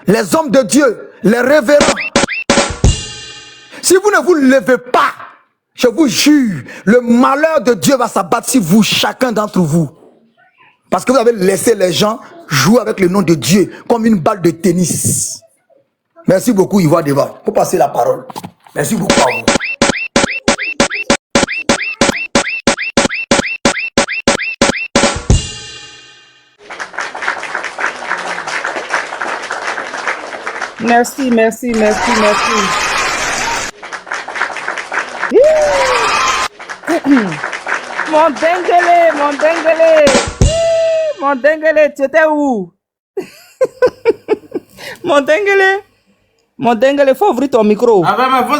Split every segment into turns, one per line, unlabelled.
les hommes de Dieu, les révérends. Si vous ne vous levez pas, je vous jure, le malheur de Dieu va s'abattre sur vous, chacun d'entre vous. Parce que vous avez laissé les gens jouer avec le nom de Dieu comme une balle de tennis. Merci beaucoup, Ivoire Deva. Pour passer la parole. Merci beaucoup à vous.
Merci. Mon Dengele, tu étais où? Mon Dengele, faut ouvrir ton micro.
Ah ben, mais faut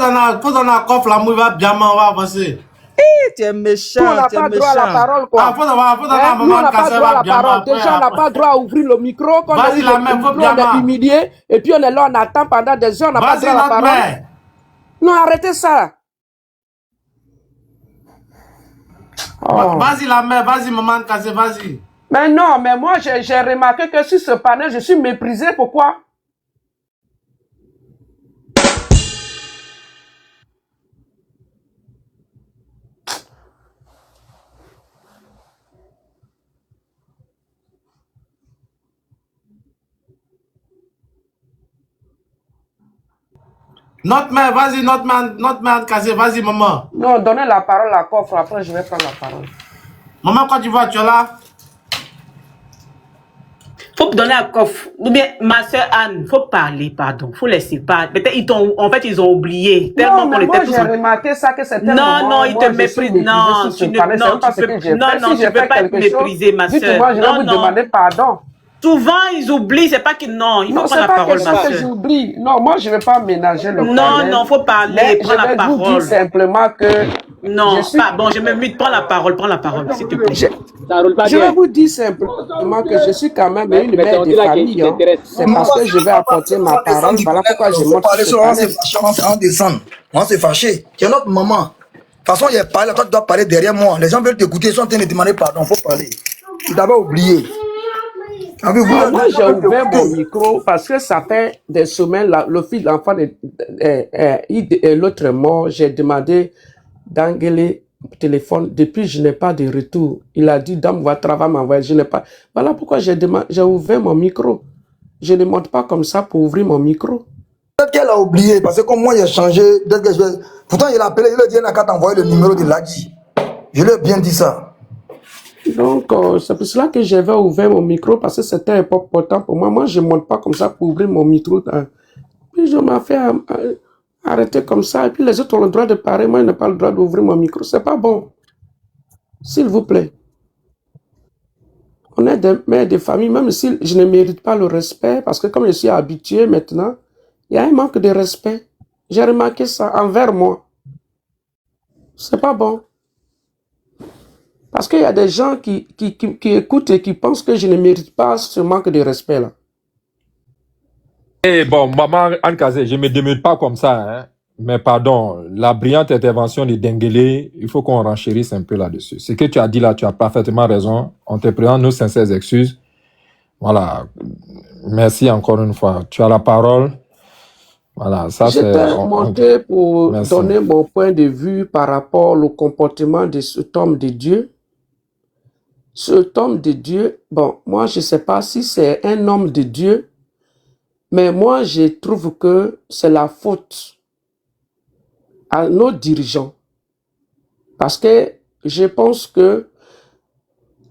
donner un coffre, la mouille va bien, on va avancer.
Tu es méchant,
on n'a pas droit à la parole, quoi.
Ah, faut donner un
Nous, on
moment
n'a pas
de
droit à la parole. Déjà, on n'a pas droit à ouvrir le micro. Quand
vas-y, la main, faut bien.
On est humilié. Et puis, on est là, on attend pendant des heures, on n'a pas droit à la parole. Non, arrêtez ça.
Oh. Vas-y, la main, vas-y, maman Kassé, vas-y.
Mais non, mais moi, j'ai remarqué que sur ce panel, je suis méprisé. Pourquoi?
Notre main, vas-y, notre main Kassé, vas-y, maman.
Non, donnez la parole à Coffre, après je vais prendre la parole.
Maman, quand tu vois, tu es là?
Faut donner à Coffre. Ou bien, ma soeur Anne, faut parler, pardon. Faut laisser pas. Peut-être ils ont oublié. Tellement qu'on était
moi, j'ai remarqué ça, que c'était
non, ils te méprisent. Non, tu ne peux pas te mépriser, ma soeur.
Moi, je vais vous demander pardon.
Souvent, ils oublient, c'est pas qu'ils non. Il faut prendre la parole, ma soeur.
J'oublie. Non, moi, je ne vais pas ménager le problème.
Non, faut parler, prends la parole.
Je vais vous dire simplement que...
Non, pas bon, je me mute, prends la parole, s'il te plaît.
Je vais vous dire simplement que je suis quand même une mère de famille. Hein. C'est parce que je vais apporter ma parole. Voilà pourquoi je monte sur
On descend. On s'est fâché. Tu es notre maman. De toute façon, il y a parlé, toi tu dois parler derrière moi. Les gens veulent t'écouter, ils sont en train de demander pardon, il faut parler. Tu t'avais oublié.
Moi, j'ai ouvert mon micro parce que ça fait des semaines, le fils de l'enfant l'autre est mort. J'ai demandé d'engueuler le téléphone. Depuis, je n'ai pas de retour. Il a dit, Dame, votre travail m'envoie. Je n'ai pas. Voilà pourquoi j'ai ouvert mon micro. Je ne monte pas comme ça pour ouvrir mon micro.
Peut-être qu'elle a oublié parce que comme moi, j'ai changé. Pourtant, il a appelé, il a dit, il n'a qu'à t'envoyer le numéro de Ladi. Je lui ai bien dit ça.
Donc, c'est pour cela que j'avais ouvert mon micro parce que c'était important pour moi. Moi, je ne monte pas comme ça pour ouvrir mon micro. Puis, je m'ai fait arrêter comme ça. Et puis, les autres ont le droit de parler. Moi, je n'ai pas le droit d'ouvrir mon micro. C'est pas bon. S'il vous plaît. On est des mères de famille, même si je ne mérite pas le respect, parce que comme je suis habitué maintenant, il y a un manque de respect. J'ai remarqué ça envers moi. C'est pas bon. Parce qu'il y a des gens qui écoutent et qui pensent que je ne mérite pas ce manque de respect-là.
Eh bon, maman Anne-Kazé, je ne me démute pas comme ça, hein. Mais pardon, la brillante intervention de Dengele, il faut qu'on renchérisse un peu là-dessus. Ce que tu as dit là, tu as parfaitement raison. On te présente nos sincères excuses. Voilà. Merci encore une fois. Tu as la parole. Voilà, ça c'est...
J'étais monté pour donner mon point de vue par rapport au comportement de cet homme de Dieu. Cet homme de Dieu, bon, moi je ne sais pas si c'est un homme de Dieu, mais moi je trouve que c'est la faute à nos dirigeants. Parce que je pense que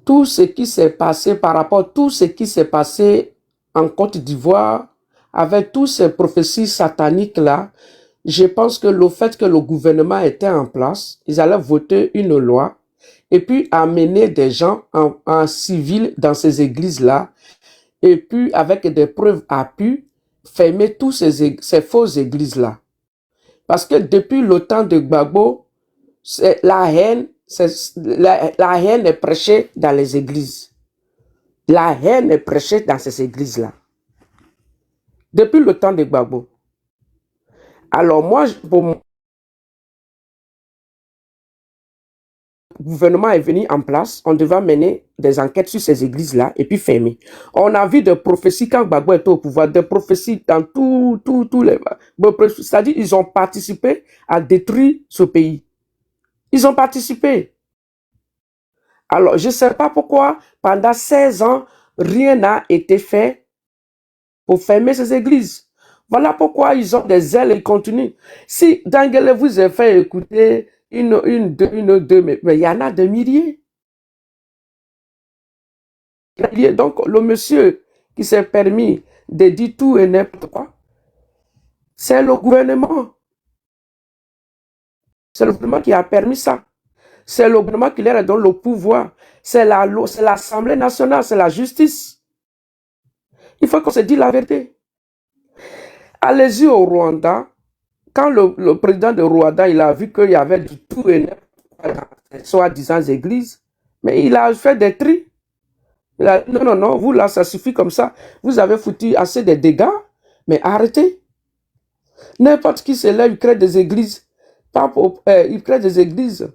tout ce qui s'est passé par rapport à tout ce qui s'est passé en Côte d'Ivoire, avec toutes ces prophéties sataniques-là, je pense que le fait que le gouvernement était en place, ils allaient voter une loi et puis amener des gens en civil dans ces églises-là et puis avec des preuves à pu fermer toutes ces fausses églises-là. Parce que depuis le temps de Gbagbo, la haine est prêchée dans les églises. La haine est prêchée dans ces églises-là. Depuis le temps de Gbagbo. Alors moi, gouvernement est venu en place, on devait mener des enquêtes sur ces églises-là et puis fermer. On a vu des prophéties quand Gbagbo était au pouvoir, des prophéties dans tous les... C'est-à-dire ils ont participé à détruire ce pays. Ils ont participé. Alors, je ne sais pas pourquoi, pendant 16 ans, rien n'a été fait pour fermer ces églises. Voilà pourquoi ils ont des ailes et ils continuent. Si Dangele vous a fait écouter une, deux, mais il y en a des milliers. Donc, le monsieur qui s'est permis de dire tout et n'importe quoi, c'est le gouvernement. C'est le gouvernement qui a permis ça. C'est le gouvernement qui leur donne le pouvoir. C'est l'Assemblée nationale, c'est la justice. Il faut qu'on se dise la vérité. Allez-y au Rwanda. Quand le président de Rwanda, il a vu qu'il y avait du tout et n'importe quoi, soi-disant églises, mais il a fait des tris. Il a dit, non, vous là, ça suffit comme ça. Vous avez foutu assez de dégâts, mais arrêtez. N'importe qui se lève, il crée des églises. Il crée des églises.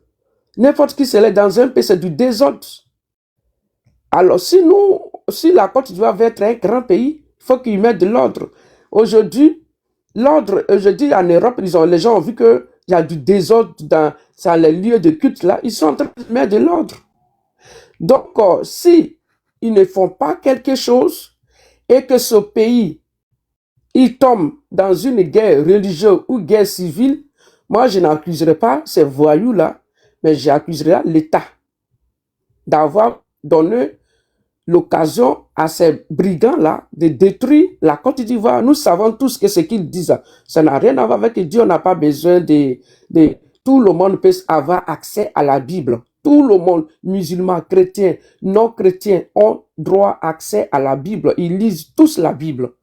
N'importe qui se lève dans un pays, c'est du désordre. Alors, si la Côte d'Ivoire veut être un grand pays, il faut qu'ils mettent de l'ordre. Aujourd'hui, l'ordre, je dis en Europe, les gens ont vu qu'il y a du désordre dans les lieux de culte là. Ils sont en train de mettre de l'ordre. Donc, si ils ne font pas quelque chose et que ce pays, il tombe dans une guerre religieuse ou guerre civile, moi, je n'accuserai pas ces voyous-là, mais j'accuserai l'État d'avoir donné l'occasion à ces brigands-là de détruire la Côte d'Ivoire. Nous savons tous que ce qu'ils disent, ça n'a rien à voir avec Dieu. On n'a pas besoin de... Tout le monde peut avoir accès à la Bible. Tout le monde, musulmans, chrétiens, non-chrétiens, ont droit accès à la Bible. Ils lisent tous la Bible.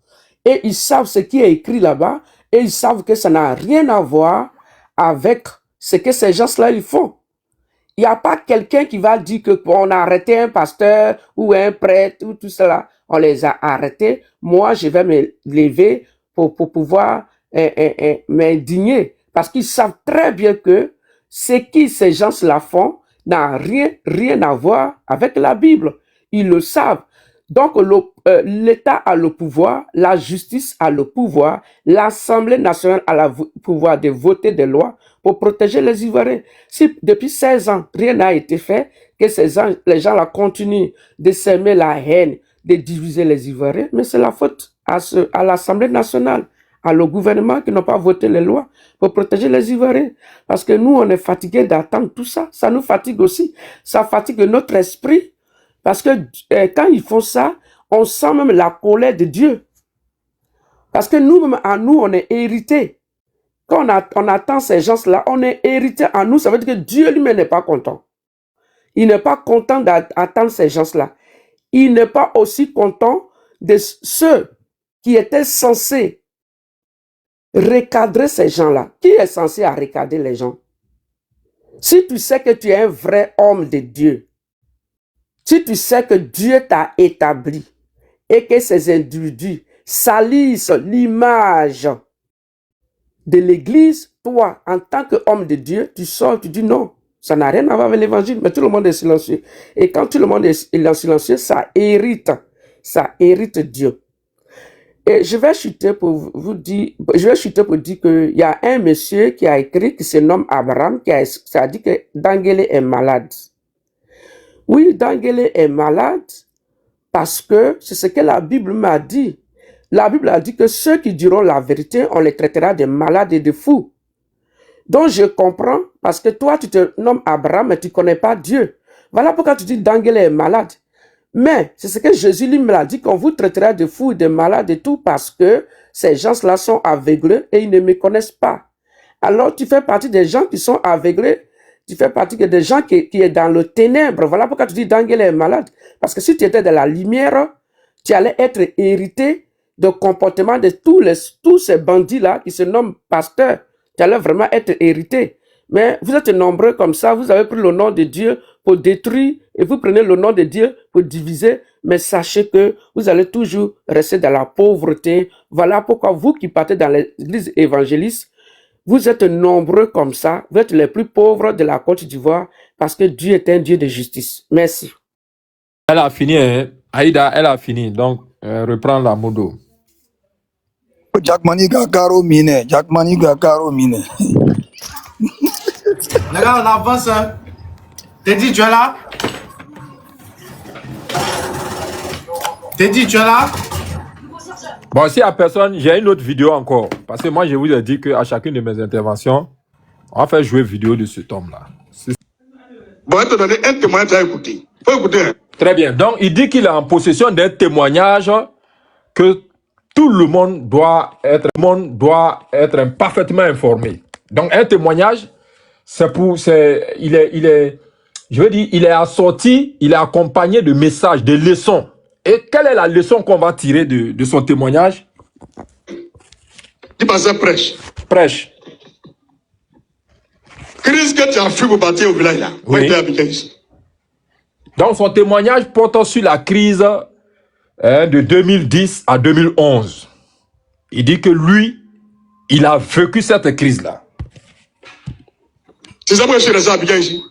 Et ils savent ce qui est écrit là-bas. Et ils savent que ça n'a rien à voir avec ce que ces gens-là, ils font. Il n'y a pas quelqu'un qui va dire qu'on a arrêté un pasteur ou un prêtre ou tout cela. On les a arrêtés. Moi, je vais me lever pour pouvoir m'indigner. Parce qu'ils savent très bien que ce que ces gens-là font n'a rien à voir avec la Bible. Ils le savent. Donc, l'État a le pouvoir, la justice a le pouvoir, l'Assemblée nationale a le pouvoir de voter des lois pour protéger les Ivoiriens. Si depuis 16 ans, rien n'a été fait, que les gens-là continuent de s'aimer la haine, de diviser les Ivoiriens, mais c'est la faute à l'Assemblée nationale, à le gouvernement qui n'a pas voté les lois pour protéger les Ivoiriens. Parce que nous, on est fatigués d'attendre tout ça. Ça nous fatigue aussi. Ça fatigue notre esprit. Parce que quand ils font ça, on sent même la colère de Dieu. Parce que nous-mêmes, à nous, on est hérités. Quand on attend ces gens-là, on est hérités à nous. Ça veut dire que Dieu lui-même n'est pas content. Il n'est pas content d'attendre ces gens-là. Il n'est pas aussi content de ceux qui étaient censés recadrer ces gens-là. Qui est censé recadrer les gens? Si tu sais que tu es un vrai homme de Dieu, si tu sais que Dieu t'a établi et que ces individus salissent l'image de l'Église, toi, en tant qu'homme de Dieu, tu sors, tu dis non, ça n'a rien à voir avec l'Évangile, mais tout le monde est silencieux. Et quand tout le monde est silencieux, ça hérite Dieu. Et je vais chuter pour dire qu'il y a un monsieur qui a écrit, qui se nomme Abraham, qui a dit que Dangele est malade. Oui, Dangele est malade parce que c'est ce que la Bible m'a dit. La Bible a dit que ceux qui diront la vérité, on les traitera de malades et de fous. Donc je comprends, parce que toi tu te nommes Abraham, mais tu ne connais pas Dieu. Voilà pourquoi tu dis Dangele est malade. Mais c'est ce que Jésus lui m'a dit, qu'on vous traitera de fous, de malades et tout, parce que ces gens-là sont aveuglés et ils ne me connaissent pas. Alors tu fais partie des gens qui sont aveuglés. Tu fais partie des gens qui est dans le ténèbre. Voilà pourquoi tu dis Dangele est malade. Parce que si tu étais dans la lumière, tu allais être hérité de comportement de tous ces bandits-là qui se nomment pasteurs. Tu allais vraiment être hérité. Mais vous êtes nombreux comme ça. Vous avez pris le nom de Dieu pour détruire et vous prenez le nom de Dieu pour diviser. Mais sachez que vous allez toujours rester dans la pauvreté. Voilà pourquoi vous qui partez dans l'église évangéliste, Vous êtes nombreux comme ça. Vous êtes les plus pauvres de la Côte d'Ivoire parce que Dieu est un Dieu de justice. Merci.
Elle a fini, hein. Aïda, elle a fini. Donc, reprends la modo.
Jackmani Gakaro Mine. Jackmani Gakaro Mine.
Les gars, on avance. Hein. Teddy, tu es là? Teddy, tu es là?
Bon, s'il n'y a personne, j'ai une autre vidéo encore. Parce que moi, je vous ai dit qu'à chacune de mes interventions, on va faire jouer vidéo de cet homme-là.
Bon, te donner un témoignage à écouter. Faut écouter.
Très bien. Donc, il dit qu'il est en possession d'un témoignage que tout le monde doit être parfaitement informé. Donc, un témoignage, il est assorti, il est accompagné de messages, de leçons. Et quelle est la leçon qu'on va tirer de son témoignage?
Il passe prêche.
Prêche.
Crise que tu as fui pour partir au village là.
Oui. Donc son témoignage porte sur la crise de 2010 à 2011. Il dit que lui, il a vécu cette crise-là.
C'est ça que je suis resté à Abidjan ici.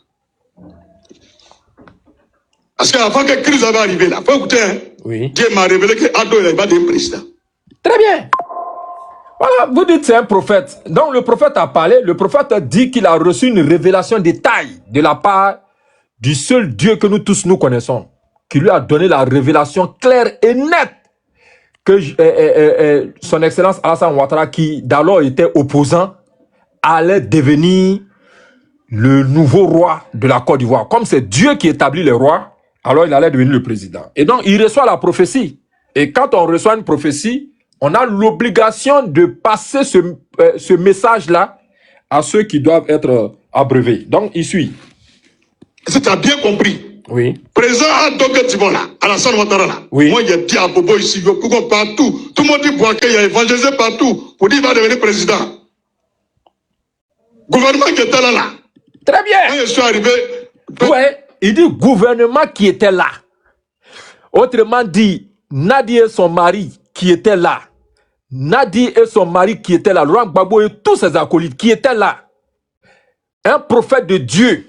Parce qu'avant que la crise avait arrivé là, faut écouter, hein?
Oui.
Dieu m'a révélé que Ado il va devenir président.
Très bien. Voilà, vous dites c'est un prophète. Donc le prophète a parlé, le prophète a dit qu'il a reçu une révélation détail de la part du seul Dieu que nous tous nous connaissons, qui lui a donné la révélation claire et nette que son excellence Alassane Ouattara, qui d'alors était opposant, allait devenir le nouveau roi de la Côte d'Ivoire. Comme c'est Dieu qui établit les rois, alors il allait devenir le président. Et donc il reçoit la prophétie. Et quand on reçoit une prophétie, on a l'obligation de passer ce message-là à ceux qui doivent être abreuvés. Donc, il suit.
Est-ce que tu as bien compris?
Oui.
Président Adoke Tibon là, Alassane Ouattara là.
Oui.
Moi, j'ai dit à Bobo ici, pourquoi partout, tout le monde dit Boaké, il a évangélisé partout pour dire qu'il va devenir président. Gouvernement qui était là.
Très bien.
Quand je suis arrivé.
Ouais, il dit gouvernement qui était là. Autrement dit, Nadi et son mari qui étaient là. Nadi et son mari qui étaient là. Laurent Gbagbo et tous ses acolytes qui étaient là. Un prophète de Dieu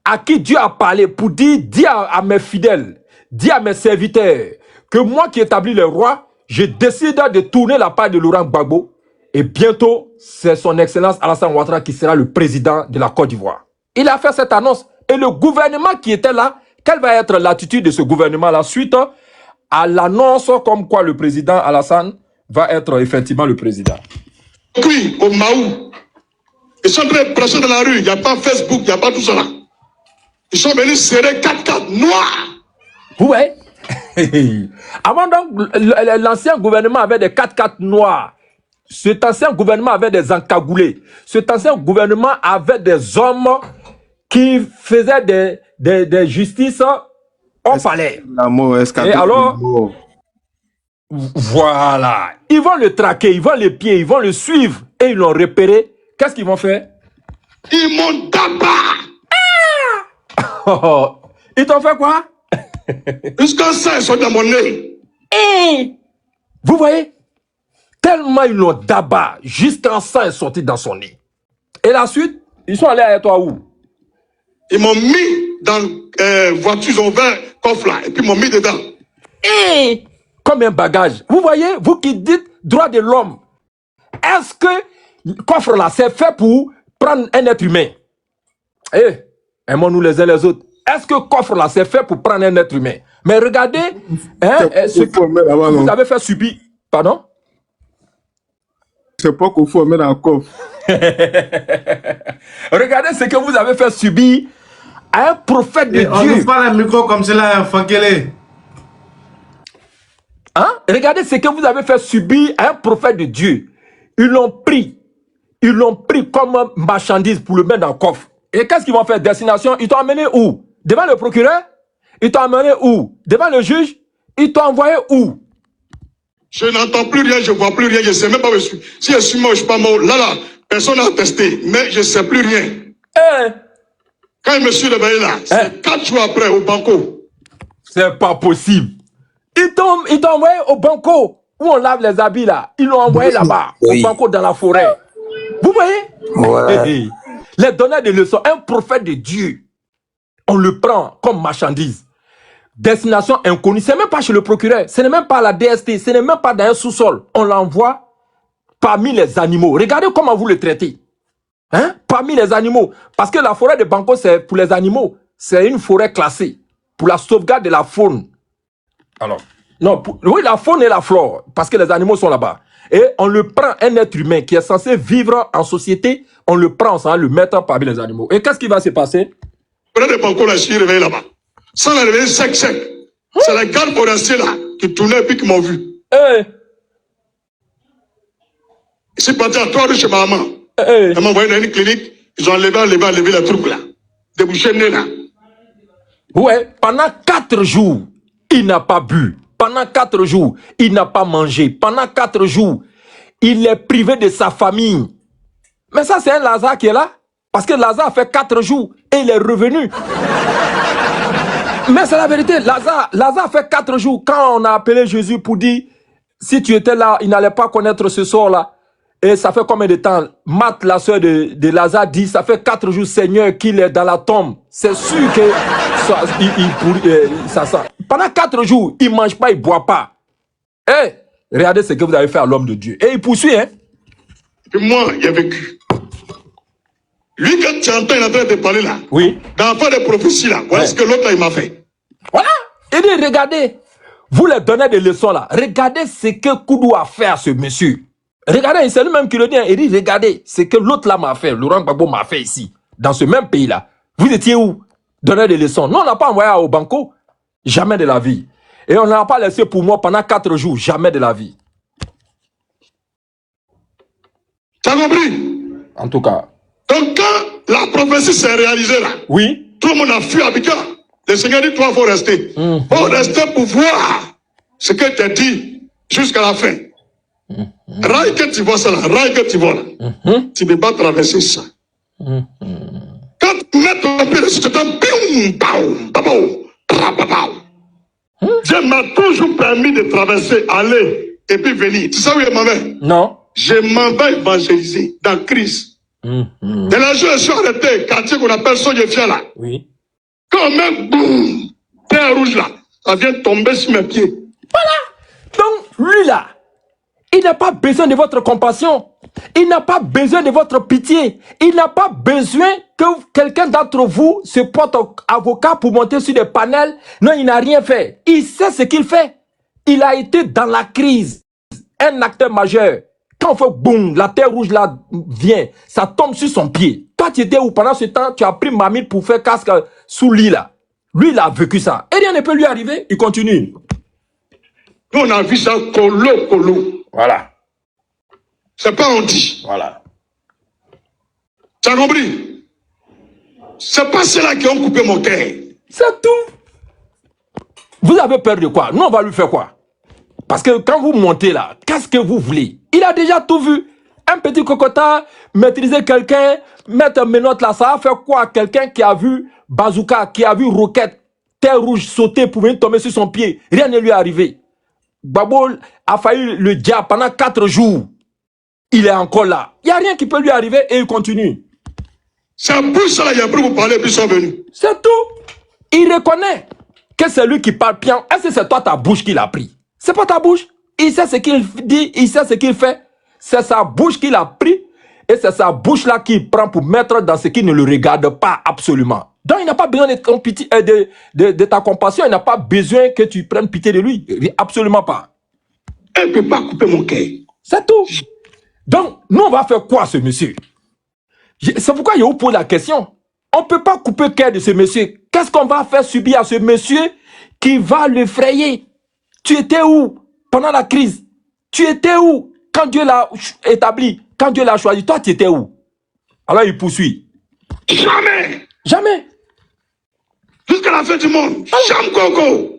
à qui Dieu a parlé pour dire, dis à mes fidèles, dis à mes serviteurs que moi qui établis les rois, je décide de tourner la part de Laurent Gbagbo et bientôt c'est son excellence Alassane Ouattara qui sera le président de la Côte d'Ivoire. Il a fait cette annonce et le gouvernement qui était là, quelle va être l'attitude de ce gouvernement-là suite à l'annonce comme quoi le président Alassane va être effectivement le président?
Oui, au Maou, ils sont très pressés dans la rue, il n'y a pas Facebook, il n'y a pas tout ça là. Ils sont venus serrer 4x4 noirs.
Ouais. Avant donc, l'ancien gouvernement avait des 4x4 noirs. Cet ancien gouvernement avait des encagoulés. Cet ancien gouvernement avait des hommes qui faisaient des justices au palais. Et alors, voilà. Ils vont le traquer, ils vont le pied, ils vont le suivre. Et ils l'ont repéré. Qu'est-ce qu'ils vont faire?
Ils m'ont tabac.
Oh, ils t'ont fait quoi?
Jusqu'à ça, ils sont dans mon nez.
Et vous voyez? Tellement ils l'ont d'abat, jusqu'à ça est sorti dans son nez. Et la suite, ils sont allés à toi où?
Ils m'ont mis dans voiture, ils ont ouvert coffre là, et puis ils m'ont mis dedans.
Et comme un bagage. Vous voyez, vous qui dites droit de l'homme, est-ce que le coffre là, c'est fait pour prendre un être humain? Eh, aimons-nous les uns les autres. Est-ce que coffre là, c'est fait pour prendre un être humain? Mais regardez, hein, ce que vous avez fait subir. Pardon?
C'est pas qu'il faut mettre dans le coffre.
Regardez ce que vous avez fait subir à un prophète de Dieu.
On ne pas le micro comme cela, Fakele.
Hein? Regardez ce que vous avez fait subir à un prophète de Dieu. Ils l'ont pris comme marchandise pour le mettre dans le coffre. Et qu'est-ce qu'ils vont faire? Destination, ils t'ont amené où? Devant le procureur? Ils t'ont amené où? Devant le juge? Ils t'ont envoyé où?
Je n'entends plus rien, je ne vois plus rien, je ne sais même pas où je suis. Si je suis mort, je ne suis pas mort. Là, personne n'a attesté, mais je ne sais plus rien. Quand je me suis réveillé là, c'est 4 jours après, au banco.
C'est pas possible. Ils t'ont envoyé au banco, où on lave les habits là. Ils l'ont envoyé là-bas, au banco dans la forêt. Vous voyez?
Ouais.
Les donneurs de leçons, un prophète de Dieu, on le prend comme marchandise. Destination inconnue, c'est même pas chez le procureur, ce n'est même pas à la DST, ce n'est même pas dans un sous-sol. On l'envoie parmi les animaux. Regardez comment vous le traitez. Hein? Parmi les animaux. Parce que la forêt de Banco, c'est pour les animaux. C'est une forêt classée pour la sauvegarde de la faune. Alors, non, oui, la faune et la flore, parce que les animaux sont là-bas. Et on le prend, un être humain qui est censé vivre en société, on le prend, on le met parmi les animaux. Et qu'est-ce qui va se passer?
La forêt de Banco, là, je suis réveillé là-bas. Sans la réveiller sec. C'est les gardes forestiers là qui tournaient et puis qui m'ont vu. Je suis parti à 3 rues chez ma maman. Elle m'a envoyé dans une clinique. Ils ont enlevé les trucs là. Débouché le nez là.
Ouais, pendant 4 jours, il n'a pas bu. Pendant 4 jours, il n'a pas mangé. Pendant 4 jours, il est privé de sa famille. Mais ça, c'est un Lazare qui est là. Parce que Lazare a fait 4 jours et il est revenu. Mais c'est la vérité. Lazare a fait 4 jours. Quand on a appelé Jésus pour dire, si tu étais là, il n'allait pas connaître ce sort-là. Et ça fait combien de temps? Marthe, la soeur de Lazare, dit, ça fait 4 jours, Seigneur, qu'il est dans la tombe. C'est sûr que ça sent. Pendant 4 jours, il ne mange pas, il ne boit pas. Regardez ce que vous avez fait à l'homme de Dieu. Et il poursuit, hein.
Et moi, il a vécu. Lui, quand tu entends, il est en train de parler là.
Oui.
Dans la fin des prophéties là, voilà ce que l'autre là, il m'a fait.
Voilà. Il dit, regardez, vous leur donnez des leçons là. Regardez ce que Koudou a fait à ce monsieur. Regardez, c'est lui-même qui le dit. Il dit, regardez, ce que l'autre là m'a fait, Laurent Gbagbo m'a fait ici, dans ce même pays là. Vous étiez où? Donner des leçons. Nous, on n'a pas envoyé au Banco. Jamais de la vie. Et on n'a pas laissé pour moi pendant 4 jours. Jamais de la vie.
Tu as compris?
En tout cas.
Donc quand la prophétie s'est réalisée là,
oui,
tout le monde a fui à Abidjan. Le Seigneur dit, toi, il faut rester. Faut rester pour voir ce que tu as dit jusqu'à la fin. Raille que tu vois ça là, raille que tu vois là. Tu ne peux pas traverser ça. Quand tu mets ton pied dessus, tu t'en Dieu m'a toujours permis de traverser, aller et puis venir. Tu sais où il m'en va?
Non.
Je m'en vais évangéliser dans Christ. De la jour, je suis arrêté, quartier qu'on appelle Sogefia là.
Oui.
Quand on met boum, terre rouge là, ça vient tomber sur mes pieds.
Voilà. Donc, lui là, il n'a pas besoin de votre compassion. Il n'a pas besoin de votre pitié. Il n'a pas besoin que quelqu'un d'entre vous se porte avocat pour monter sur des panels. Non, il n'a rien fait. Il sait ce qu'il fait. Il a été dans la crise. Un acteur majeur. Quand on fait boum, la terre rouge là vient, ça tombe sur son pied. Toi, tu étais où pendant ce temps? Tu as pris mamie pour faire casque sous lit là. Lui, il a vécu ça. Et rien ne peut lui arriver. Il continue.
Nous, on a vu ça colo.
Voilà.
C'est pas on dit.
Voilà.
Tu as compris? C'est pas ceux-là qui ont coupé mon cœur.
C'est tout. Vous avez peur de quoi? Nous, on va lui faire quoi? Parce que quand vous montez là, qu'est-ce que vous voulez? Il a déjà tout vu. Un petit cocotin, maîtriser quelqu'un, mettre un menotte là, ça va faire quoi? Quelqu'un qui a vu bazooka, qui a vu roquette, terre rouge sauter pour venir tomber sur son pied. Rien ne lui est arrivé. Gbagbo a failli le diable pendant 4 jours. Il est encore là. Il n'y a rien qui peut lui arriver et il continue.
C'est un bouche là, il a pris pour parler, puis ils sont venus.
C'est tout. Il reconnaît que c'est lui qui parle bien. Est-ce que c'est toi ta bouche qu'il a pris? C'est pas ta bouche. Il sait ce qu'il dit, il sait ce qu'il fait. C'est sa bouche qu'il a pris et c'est sa bouche là qu'il prend pour mettre dans ce qui ne le regarde pas absolument. Donc il n'a pas besoin de ta compassion, il n'a pas besoin que tu prennes pitié de lui. Absolument pas.
Elle ne peut pas couper mon cœur.
C'est tout. Donc, nous on va faire quoi ce monsieur? C'est pourquoi je vous pose la question. On ne peut pas couper le cœur de ce monsieur. Qu'est-ce qu'on va faire subir à ce monsieur qui va l'effrayer? Tu étais où pendant la crise? Tu étais où quand Dieu l'a établi? Quand Dieu l'a choisi, toi tu étais où? Alors il poursuit.
Jamais.
Jamais.
Jusqu'à la fin du monde. Jamais coco.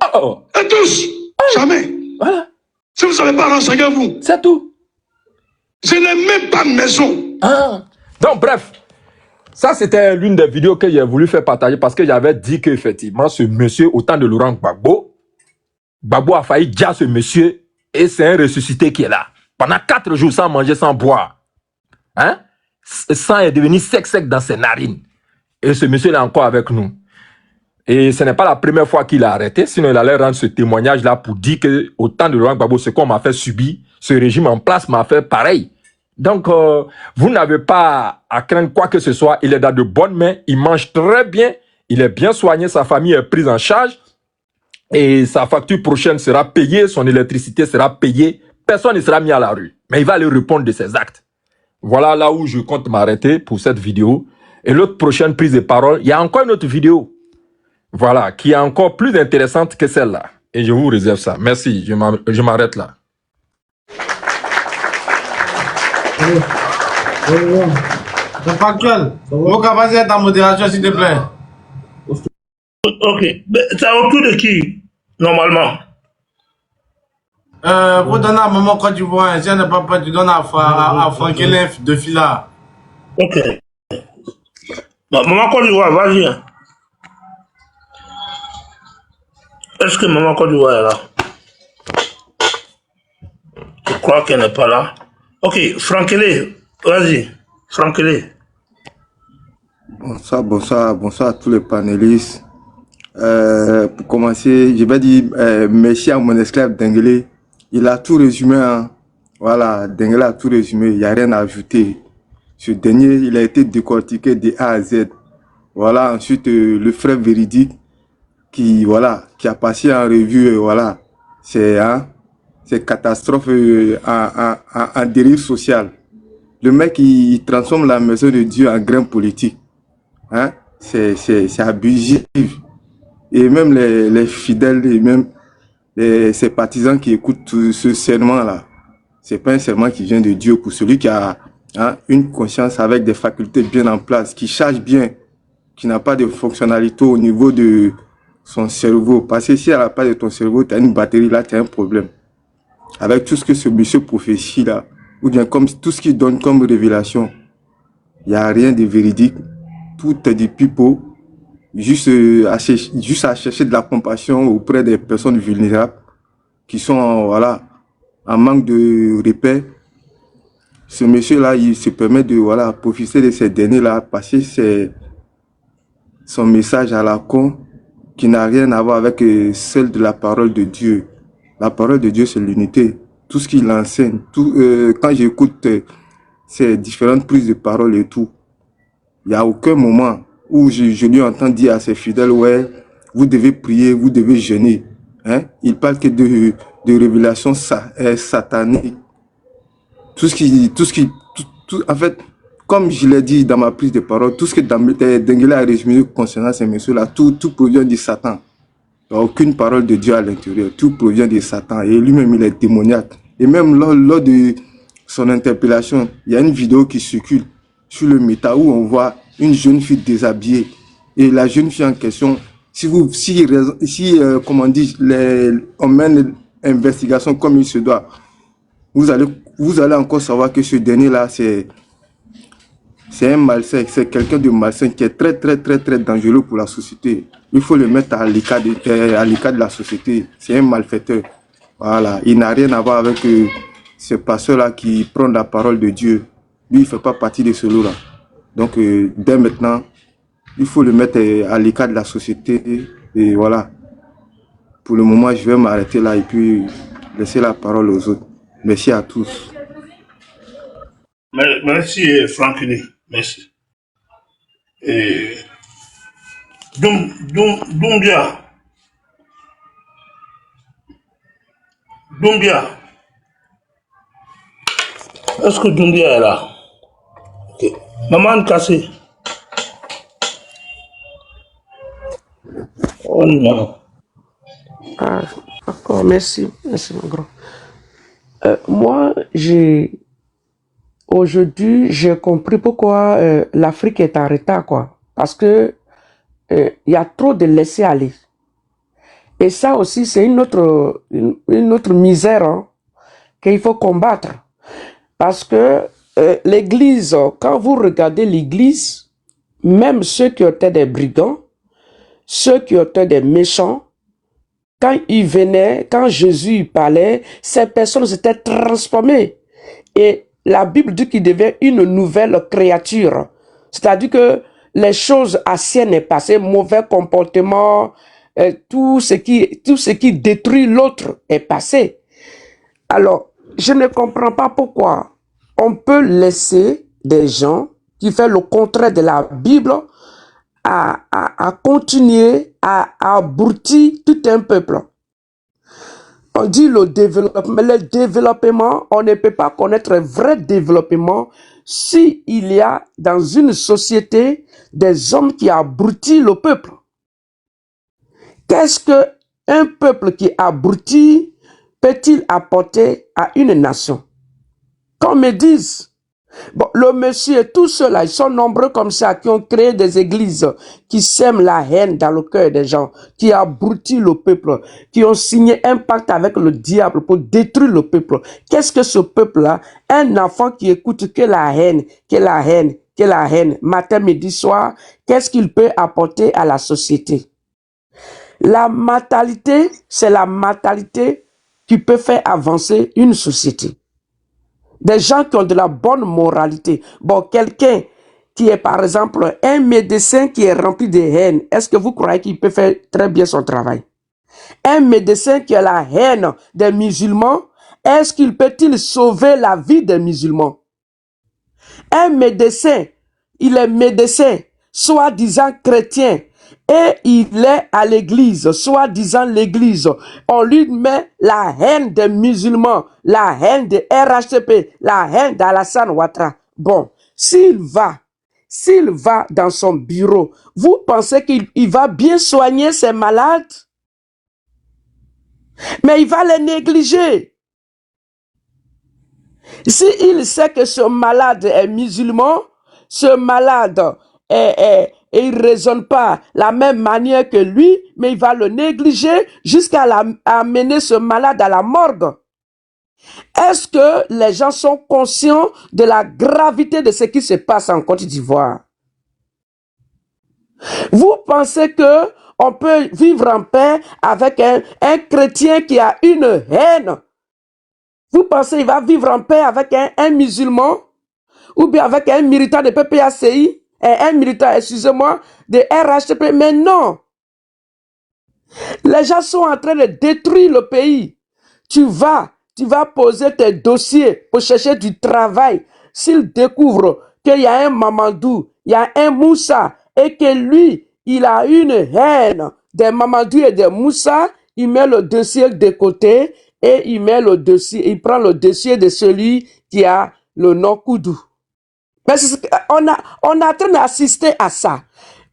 Et tous. Jamais.
Voilà.
Si vous ne savez pas, renseignez-vous.
C'est tout.
Je n'ai même pas de maison.
Donc bref, ça c'était l'une des vidéos que j'ai voulu faire partager parce que j'avais dit qu'effectivement ce monsieur, au temps de Laurent Gbagbo, Gbagbo a failli dire ce monsieur et c'est un ressuscité qui est là. Pendant 4 jours sans manger, sans boire. Hein? sang est devenu sec dans ses narines. Et ce monsieur est encore avec nous. Et ce n'est pas la première fois qu'il a arrêté, sinon il allait rendre ce témoignage-là pour dire que au temps de Laurent Gbagbo, ce qu'on m'a fait subir, ce régime en place m'a fait pareil. Donc, vous n'avez pas à craindre quoi que ce soit. Il est dans de bonnes mains, il mange très bien, il est bien soigné, sa famille est prise en charge et sa facture prochaine sera payée, son électricité sera payée, personne ne sera mis à la rue. Mais il va aller répondre de ses actes. Voilà là où je compte m'arrêter pour cette vidéo. Et l'autre prochaine prise de parole, il y a encore une autre vidéo. Voilà, qui est encore plus intéressante que celle-là. Et je vous réserve ça. Merci, je m'arrête là.
C'est factuel. Moka, vas-y, être en modération, s'il te plaît.
Ok. C'est au tour de qui, normalement?
Vous donnez à Maman Côte d'Ivoire. Si elle n'est pas prête, tu donnes à Frankelin de Fila.
Ok. Bon, Maman Côte d'Ivoire, vas-y. Est-ce que Maman Côte d'Ivoire est là? Je crois qu'elle n'est pas là. Ok, Frankele, vas-y. Frankele.
Bonsoir à tous les panélistes. Pour commencer, je vais dire merci à mon esclave Dengele. Il a tout résumé. Hein. Voilà, Dengele a tout résumé. Il n'y a rien à ajouter. Ce dernier, il a été décortiqué de A à Z. Voilà, ensuite, le frère véridique qui a passé en revue, voilà, c'est catastrophe en dérive sociale. Le mec, il transforme la maison de Dieu en grain politique. Hein? C'est abusif. Et même les fidèles, et même ses partisans qui écoutent ce serment-là, c'est pas un serment qui vient de Dieu pour celui qui a une conscience avec des facultés bien en place, qui charge bien, qui n'a pas de fonctionnalité au niveau de son cerveau. Parce que si elle n'a pas de ton cerveau, tu as une batterie, là, tu as un problème. Avec tout ce que ce monsieur prophétie là, ou bien comme tout ce qu'il donne comme révélation, il n'y a rien de véridique. Tout est du pipeau, juste à chercher de la compassion auprès des personnes vulnérables qui sont en manque de repères. Ce monsieur-là, il se permet de profiter de ces derniers-là, passer son message à la con, qui n'a rien à voir avec celle de la parole de Dieu. La parole de Dieu, c'est l'unité. Tout ce qu'il enseigne, quand j'écoute ces différentes prises de parole et tout, il n'y a aucun moment où je lui entends dire à ses fidèles, ouais, vous devez prier, vous devez jeûner. Hein? Il parle que de révélations sataniques. En fait, comme je l'ai dit dans ma prise de parole, tout ce que Dengele a résumé concernant ces messieurs-là, tout provient de Satan. Il n'y a aucune parole de Dieu à l'intérieur. Tout provient de Satan. Et lui-même, il est démoniaque. Et même lors de son interpellation, il y a une vidéo qui circule sur le méta où on voit une jeune fille déshabillée. Et la jeune fille en question, on mène l'investigation comme il se doit, vous allez encore savoir que ce dernier-là, c'est un malsain, c'est quelqu'un de malsain qui est très, très, très, très dangereux pour la société. Il faut le mettre à l'écart de la société. C'est un malfaiteur. Voilà. Il n'a rien à voir avec ce pasteur-là qui prend la parole de Dieu. Lui, il ne fait pas partie de ce lot-là. Donc, dès maintenant, il faut le mettre à l'écart de la société. Et voilà. Pour le moment, je vais m'arrêter là et puis laisser la parole aux autres. Merci à tous.
Merci, Franklin. Merci. Doumbia. Est-ce que Doumbia est là? Okay. Maman Kassé. Oh non.
Ah, d'accord, merci mon grand. Moi, aujourd'hui, j'ai compris pourquoi l'Afrique est en retard, quoi. Parce que il y a trop de laisser aller. Et ça aussi, c'est une autre misère hein, qu'il faut combattre. Parce que l'Église, quand vous regardez l'Église, même ceux qui étaient des brigands, ceux qui étaient des méchants, quand ils venaient, quand Jésus parlait, ces personnes s'étaient transformées. Et la Bible dit qu'il devient une nouvelle créature. C'est-à-dire que les choses anciennes est passé, mauvais comportement, tout ce qui détruit l'autre est passé. Alors, je ne comprends pas pourquoi on peut laisser des gens qui font le contraire de la Bible à continuer à abrutir tout un peuple. On dit le développement, on ne peut pas connaître un vrai développement s'il y a dans une société des hommes qui abrutissent le peuple. Qu'est-ce qu'un peuple qui abrutit peut-il apporter à une nation? Qu'on me dise, bon, le monsieur et tout cela, ils sont nombreux comme ça, qui ont créé des églises, qui sèment la haine dans le cœur des gens, qui abrutissent le peuple, qui ont signé un pacte avec le diable pour détruire le peuple. Qu'est-ce que ce peuple-là? Un enfant qui écoute que la haine, que la haine, que la haine, matin, midi, soir, qu'est-ce qu'il peut apporter à la société? La mentalité, c'est la mentalité qui peut faire avancer une société. Des gens qui ont de la bonne moralité. Bon, quelqu'un qui est par exemple un médecin qui est rempli de haine, est-ce que vous croyez qu'il peut faire très bien son travail? Un médecin qui a la haine des musulmans, est-ce qu'il peut-il sauver la vie des musulmans? Un médecin, il est médecin, soi-disant chrétien, et il est à l'église, soi-disant l'église. On lui met la haine des musulmans, la haine de RHCP, la haine d'Alassane Ouattara. Bon, s'il va dans son bureau, vous pensez qu'il va bien soigner ses malades? Mais il va les négliger. S'il sait que ce malade est musulman, ce malade il ne raisonne pas la même manière que lui, mais il va le négliger jusqu'à amener ce malade à la morgue. Est-ce que les gens sont conscients de la gravité de ce qui se passe en Côte d'Ivoire? Vous pensez que on peut vivre en paix avec un chrétien qui a une haine? Vous pensez qu'il va vivre en paix avec un musulman? Ou bien avec un militant de PPACI? Un militant, excusez-moi, de RHTP? Mais non! Les gens sont en train de détruire le pays. Tu vas poser tes dossiers pour chercher du travail. S'ils découvrent qu'il y a un Mamadou, il y a un Moussa, et que lui, il a une haine des Mamadou et des Moussa, il met le dossier de côté et il prend le dossier de celui qui a le nom Koudou. Mais on est en train d'assister à ça.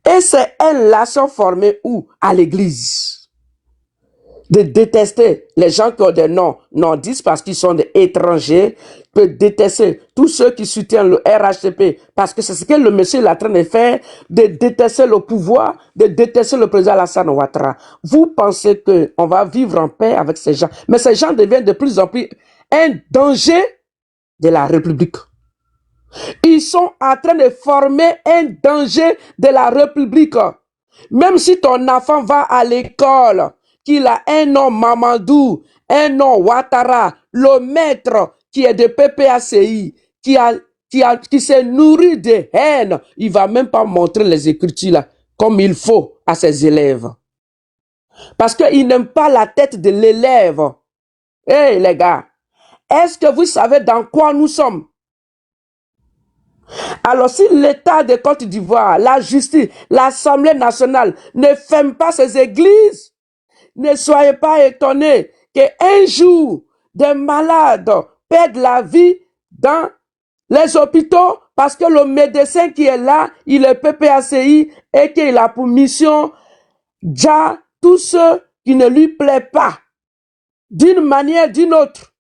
Et ces haines-là sont formées où? À l'église. De détester les gens qui ont des noms nordistes parce qu'ils sont des étrangers, de détester tous ceux qui soutiennent le RHCP parce que c'est ce que le monsieur est en train de faire, de détester le pouvoir, de détester le président Alassane Ouattara. Vous pensez qu'on va vivre en paix avec ces gens? Mais ces gens deviennent de plus en plus un danger de la République. Ils sont en train de former un danger de la République. Même si ton enfant va à l'école, qu'il a un nom Mamadou, un nom Ouattara, le maître qui est de PPACI, qui s'est nourri de haine, il va même pas montrer les écritures là, comme il faut à ses élèves. Parce qu'il n'aime pas la tête de l'élève. Hey les gars, est-ce que vous savez dans quoi nous sommes? Alors si l'État de Côte d'Ivoire, la justice, l'Assemblée nationale ne ferme pas ces églises, ne soyez pas étonnés qu'un jour, des malades perdent la vie dans les hôpitaux parce que le médecin qui est là, il est PPACI et qu'il a pour mission déjà tous ceux qui ne lui plaisent pas, d'une manière ou d'une autre.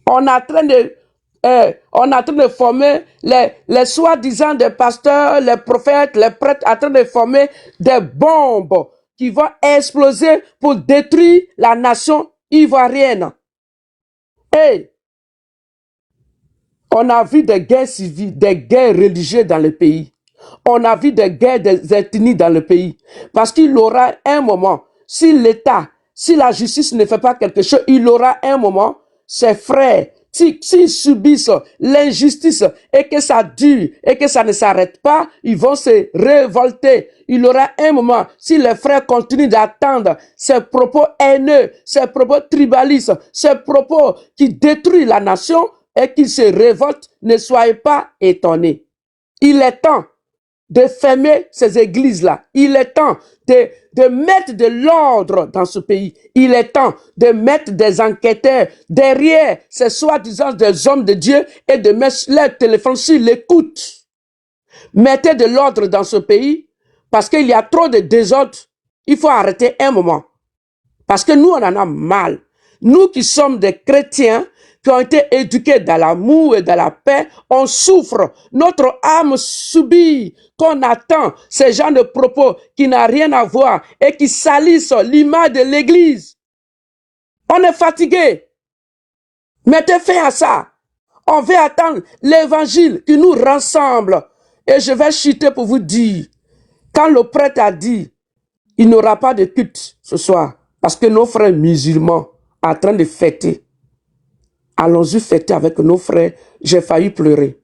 On est en train de former les soi-disant des pasteurs, les prophètes, les prêtres, en train de former des bombes qui vont exploser pour détruire la nation ivoirienne. Hey, on a vu des guerres civiles, des guerres religieuses dans le pays. On a vu des guerres des ethnies dans le pays. Parce qu'il aura un moment, si l'État, si la justice ne fait pas quelque chose, il aura un moment, ses frères s'ils subissent l'injustice et que ça dure et que ça ne s'arrête pas, ils vont se révolter. Il y aura un moment, si les frères continuent d'attendre ces propos haineux, ces propos tribalistes, ces propos qui détruisent la nation et qu'ils se révoltent, ne soyez pas étonnés. Il est temps de fermer ces églises-là. Il est temps de mettre de l'ordre dans ce pays. Il est temps de mettre des enquêteurs derrière ces soi-disant des hommes de Dieu et de mettre leur téléphone sur l'écoute. Mettez de l'ordre dans ce pays parce qu'il y a trop de désordre. Il faut arrêter un moment. Parce que nous, on en a mal. Nous qui sommes des chrétiens, qui ont été éduqués dans l'amour et dans la paix, on souffre. Notre âme subit qu'on attend ces gens de propos qui n'ont rien à voir et qui salissent l'image de l'Église. On est fatigué. Mettez fin à ça. On veut attendre l'évangile qui nous rassemble. Et je vais chuter pour vous dire, quand le prêtre a dit, il n'y aura pas de culte ce soir, parce que nos frères musulmans sont en train de fêter. Allons-y fêter avec nos frères. J'ai failli pleurer.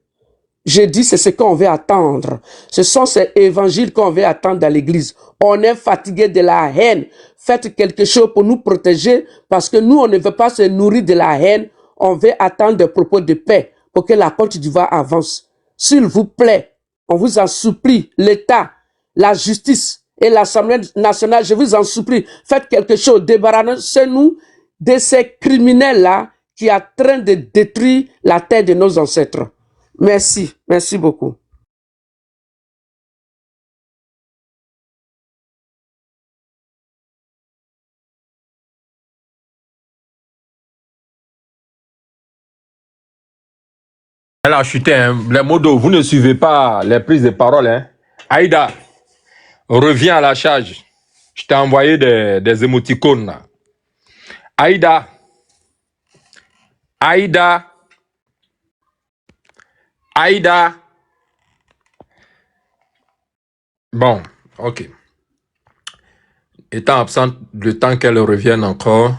J'ai dit, c'est ce qu'on veut attendre. Ce sont ces évangiles qu'on veut attendre dans l'église. On est fatigué de la haine. Faites quelque chose pour nous protéger parce que nous, on ne veut pas se nourrir de la haine. On veut attendre des propos de paix pour que la Côte d'Ivoire avance. S'il vous plaît, on vous en supplie, l'État, la justice et l'Assemblée nationale, je vous en supplie, faites quelque chose. Débarrassez-nous de ces criminels-là qui est en train de détruire la terre de nos ancêtres. Merci. Merci beaucoup.
Elle a chuté, hein. Les mots d'eau, vous ne suivez pas les prises de parole. Hein. Aïda, reviens à la charge. Je t'ai envoyé des émoticônes. Là. Aïda. Aïda. Aïda. Bon, ok. Étant absente, le temps qu'elle revienne encore.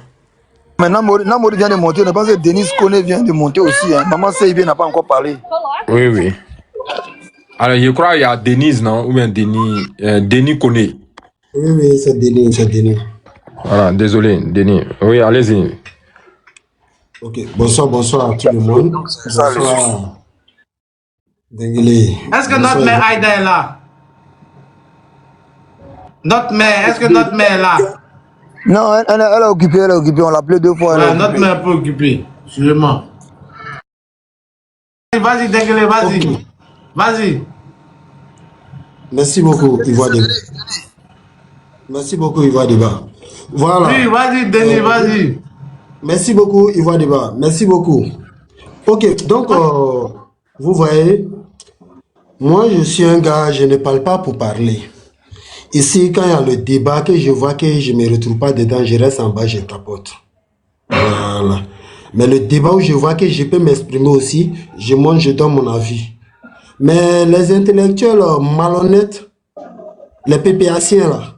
Maintenant, Namori vient de monter. Je pense que Denis Kone vient de monter aussi. Hein. Maman Seibé n'a pas encore parlé.
Oui, oui. Alors, je crois qu'il y a Denise, non? Ou bien Denis Kone.
Oui, oui, c'est Denis, c'est Denis.
Voilà, désolé, Denis. Oui, allez-y.
Ok, bonsoir à tout le monde. Bonsoir. Denguele.
Est-ce que notre mère Aïda est là? Notre mère, est-ce que notre mère est là?
Non, elle est occupée, On l'a appelée 2 fois.
Ouais, notre mère est pas occupée, sûrement. Vas-y, Denguele, vas-y.
Okay.
Vas-y.
Merci beaucoup, Ivoire Débat. Merci beaucoup, Ivoire Débat. Voilà.
Oui, vas-y, Denis, vas-y.
Merci beaucoup, Ivoire Débat. Merci beaucoup. Ok, donc, vous voyez, moi, je suis un gars, je ne parle pas pour parler. Ici, quand il y a le débat, que je vois que je ne me retrouve pas dedans, je reste en bas, je tapote. Voilà. Mais le débat où je vois que je peux m'exprimer aussi, je monte, je donne mon avis. Mais les intellectuels malhonnêtes, les PPAciens là,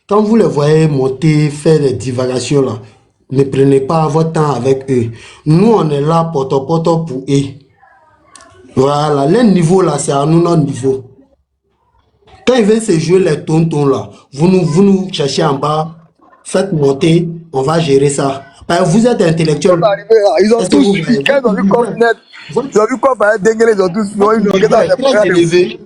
quand vous les voyez monter, faire des divagations là, ne prenez pas votre temps avec eux. Nous, on est là, poto pour eux. Voilà, leur niveau là, c'est à nous notre niveau. Quand ils viennent se jouer les tontons là, vous nous cherchez en bas, faites monter, on va gérer ça. Vous êtes intellectuel.
Ils ont tous vu, quand ils ont vu Cornet, ils ont vu quoi faire Denguele, ils ont tous vu.
Très élevé.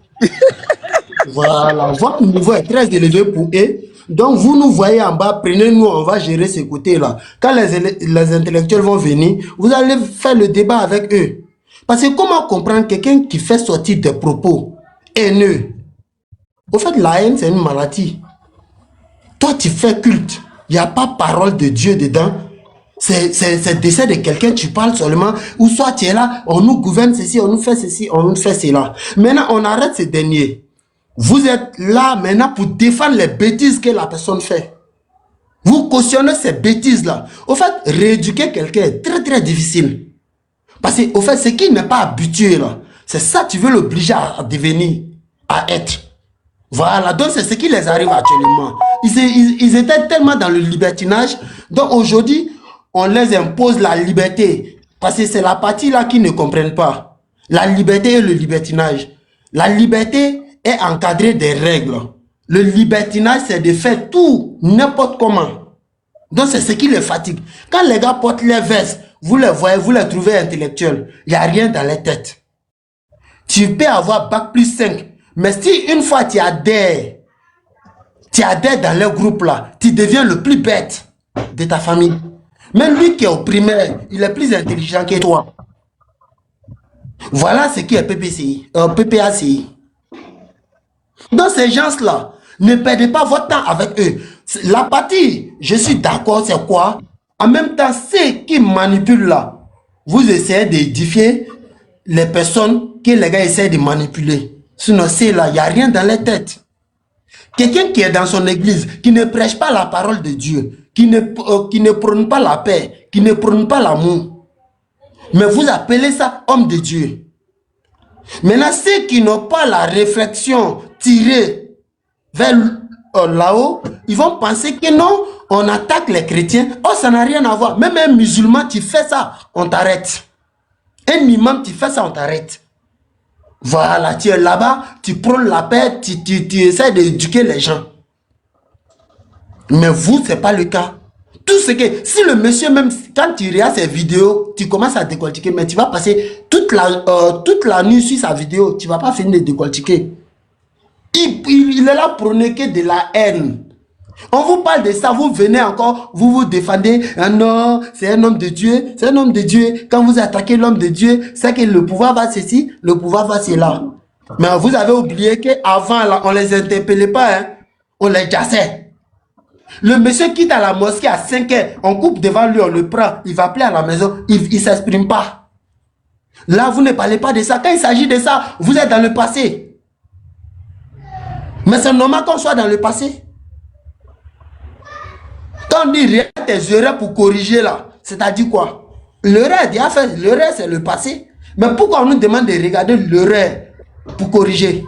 Voilà, votre niveau est très élevé pour eux. Donc vous nous voyez en bas, prenez-nous, on va gérer ces côtés-là. Quand les intellectuels vont venir, vous allez faire le débat avec eux. Parce que comment comprendre quelqu'un qui fait sortir des propos haineux? Au fait, la haine, c'est une maladie. Toi, tu fais culte. Il n'y a pas parole de Dieu dedans. C'est décès de quelqu'un, tu parles seulement. Ou soit tu es là, on nous gouverne ceci, on nous fait ceci, on nous fait cela. Maintenant, on arrête ces derniers. Vous êtes là maintenant pour défendre les bêtises que la personne fait. Vous cautionnez ces bêtises-là. Au fait, rééduquer quelqu'un est très très difficile. Parce que, au fait, ce qui n'est pas habitué là, c'est ça tu veux l'obliger à devenir, à être. Voilà, donc c'est ce qui les arrive actuellement. Ils étaient tellement dans le libertinage, donc aujourd'hui, on les impose la liberté. Parce que c'est la partie là qui ne comprennent pas. La liberté et le libertinage. La liberté est encadrée des règles. Le libertinage, c'est de faire tout, n'importe comment. Donc, c'est ce qui les fatigue. Quand les gars portent les vestes, vous les voyez, vous les trouvez intellectuels. Il n'y a rien dans les têtes. Tu peux avoir bac plus 5. Mais si une fois tu adhères dans le groupe là, tu deviens le plus bête de ta famille. Même lui qui est au primaire, il est plus intelligent que toi. Voilà ce qui est PPACI. Donc ces gens-là, ne perdez pas votre temps avec eux. La partie, je suis d'accord, c'est quoi? En même temps, ceux qui manipulent là, vous essayez d'édifier les personnes que les gars essaient de manipuler. Sinon, c'est là, il n'y a rien dans les têtes. Quelqu'un qui est dans son église, qui ne prêche pas la parole de Dieu, qui ne prône pas la paix, qui ne prône pas l'amour. Mais vous appelez ça homme de Dieu. Maintenant, ceux qui n'ont pas la réflexion tirée vers là-haut, ils vont penser que non, on attaque les chrétiens. Oh, ça n'a rien à voir. Même un musulman, tu fais ça, on t'arrête. Un imam, tu fais ça, on t'arrête. Voilà, tu es là-bas, tu prônes la paix, tu essaies d'éduquer les gens. Mais vous, ce n'est pas le cas. Tout ce que, si le monsieur, même quand tu regardes ses vidéos, tu commences à décortiquer, mais tu vas passer toute la nuit sur sa vidéo, tu ne vas pas finir de décortiquer. Il est là pour que de la haine. On vous parle de ça, vous venez encore, vous défendez, ah non, c'est un homme de Dieu, c'est un homme de Dieu. Quand vous attaquez l'homme de Dieu, c'est que le pouvoir va ceci, le pouvoir va cela. Mais vous avez oublié qu'avant, on ne les interpellait pas, hein, on les jassait. Le monsieur quitte à la mosquée à 5 heures, on coupe devant lui, on le prend, il va appeler à la maison, il ne s'exprime pas. Là, vous ne parlez pas de ça. Quand il s'agit de ça, vous êtes dans le passé. Mais c'est normal qu'on soit dans le passé. Quand on dit rien tes erreurs pour corriger là, c'est-à-dire quoi? L'erreur est déjà faite, l'erreur c'est le passé. Mais pourquoi on nous demande de regarder l'erreur pour corriger?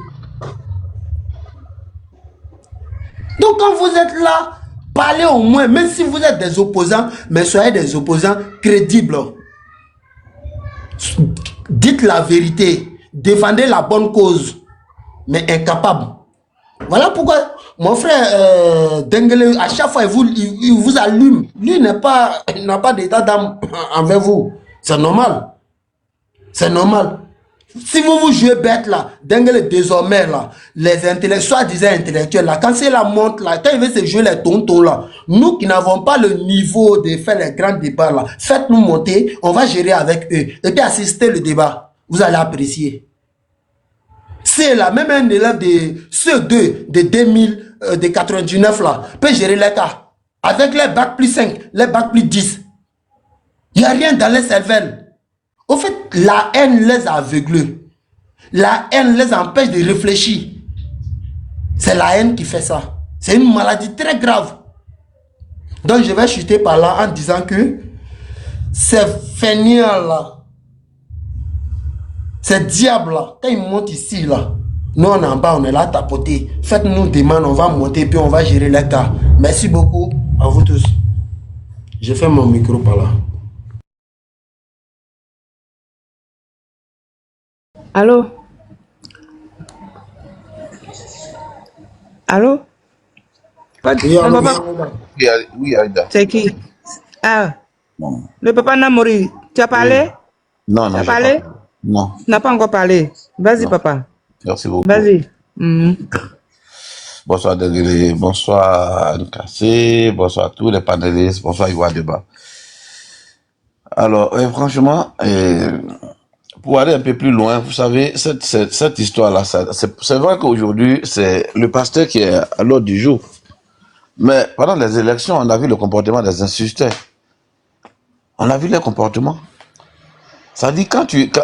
Donc quand vous êtes là, parlez au moins, même si vous êtes des opposants, mais soyez des opposants crédibles. Dites la vérité, défendez la bonne cause, mais incapable. Voilà pourquoi mon frère Dengele, à chaque fois, il vous allume. Lui, il n'a pas d'état d'âme envers vous. C'est normal. C'est normal. Si vous vous jouez bête là, Dengele désormais là, les intellectuels, soi-disant intellectuels là, quand c'est la montre là, quand il veut se jouer les tontons là, nous qui n'avons pas le niveau de faire les grands débats là, faites-nous monter, on va gérer avec eux. Et puis assister le débat. Vous allez apprécier. C'est là, même un élève de ceux deux, de 2000, de 99 là, peut gérer les cas. Avec les bacs plus 5, les bacs plus 10. Il n'y a rien dans les cervelles. Au fait, la haine les a aveuglés. La haine les empêche de réfléchir. C'est la haine qui fait ça. C'est une maladie très grave. Donc je vais chuter par là en disant que ces fainéants là, ces diables là, quand ils montent ici là, nous on est en bas, on est là à tapoter. Faites-nous des mains, on va monter puis on va gérer les cas. Merci beaucoup à vous tous. Je fais mon micro par là.
Allô? Allô?
Oui,
Oui, Aïda.
C'est qui? Ah,
Non,
le papa Namori. Tu as parlé?
non,
Tu
non,
as
j'ai pas
parlé?
parlé. Non,
Tu n'as pas encore parlé. Vas-y,
non.
papa.
Merci beaucoup.
Vas-y.
Bonsoir Degré, bonsoir Anne-Cassé, bonsoir à tous les panélistes, bonsoir Iwa Deba. Alors, franchement, pour aller un peu plus loin, vous savez, cette histoire-là, c'est vrai qu'aujourd'hui, c'est le pasteur qui est à l'ordre du jour. Mais pendant les élections, on a vu le comportement des instituteurs. On a vu leur comportement. Ça dit,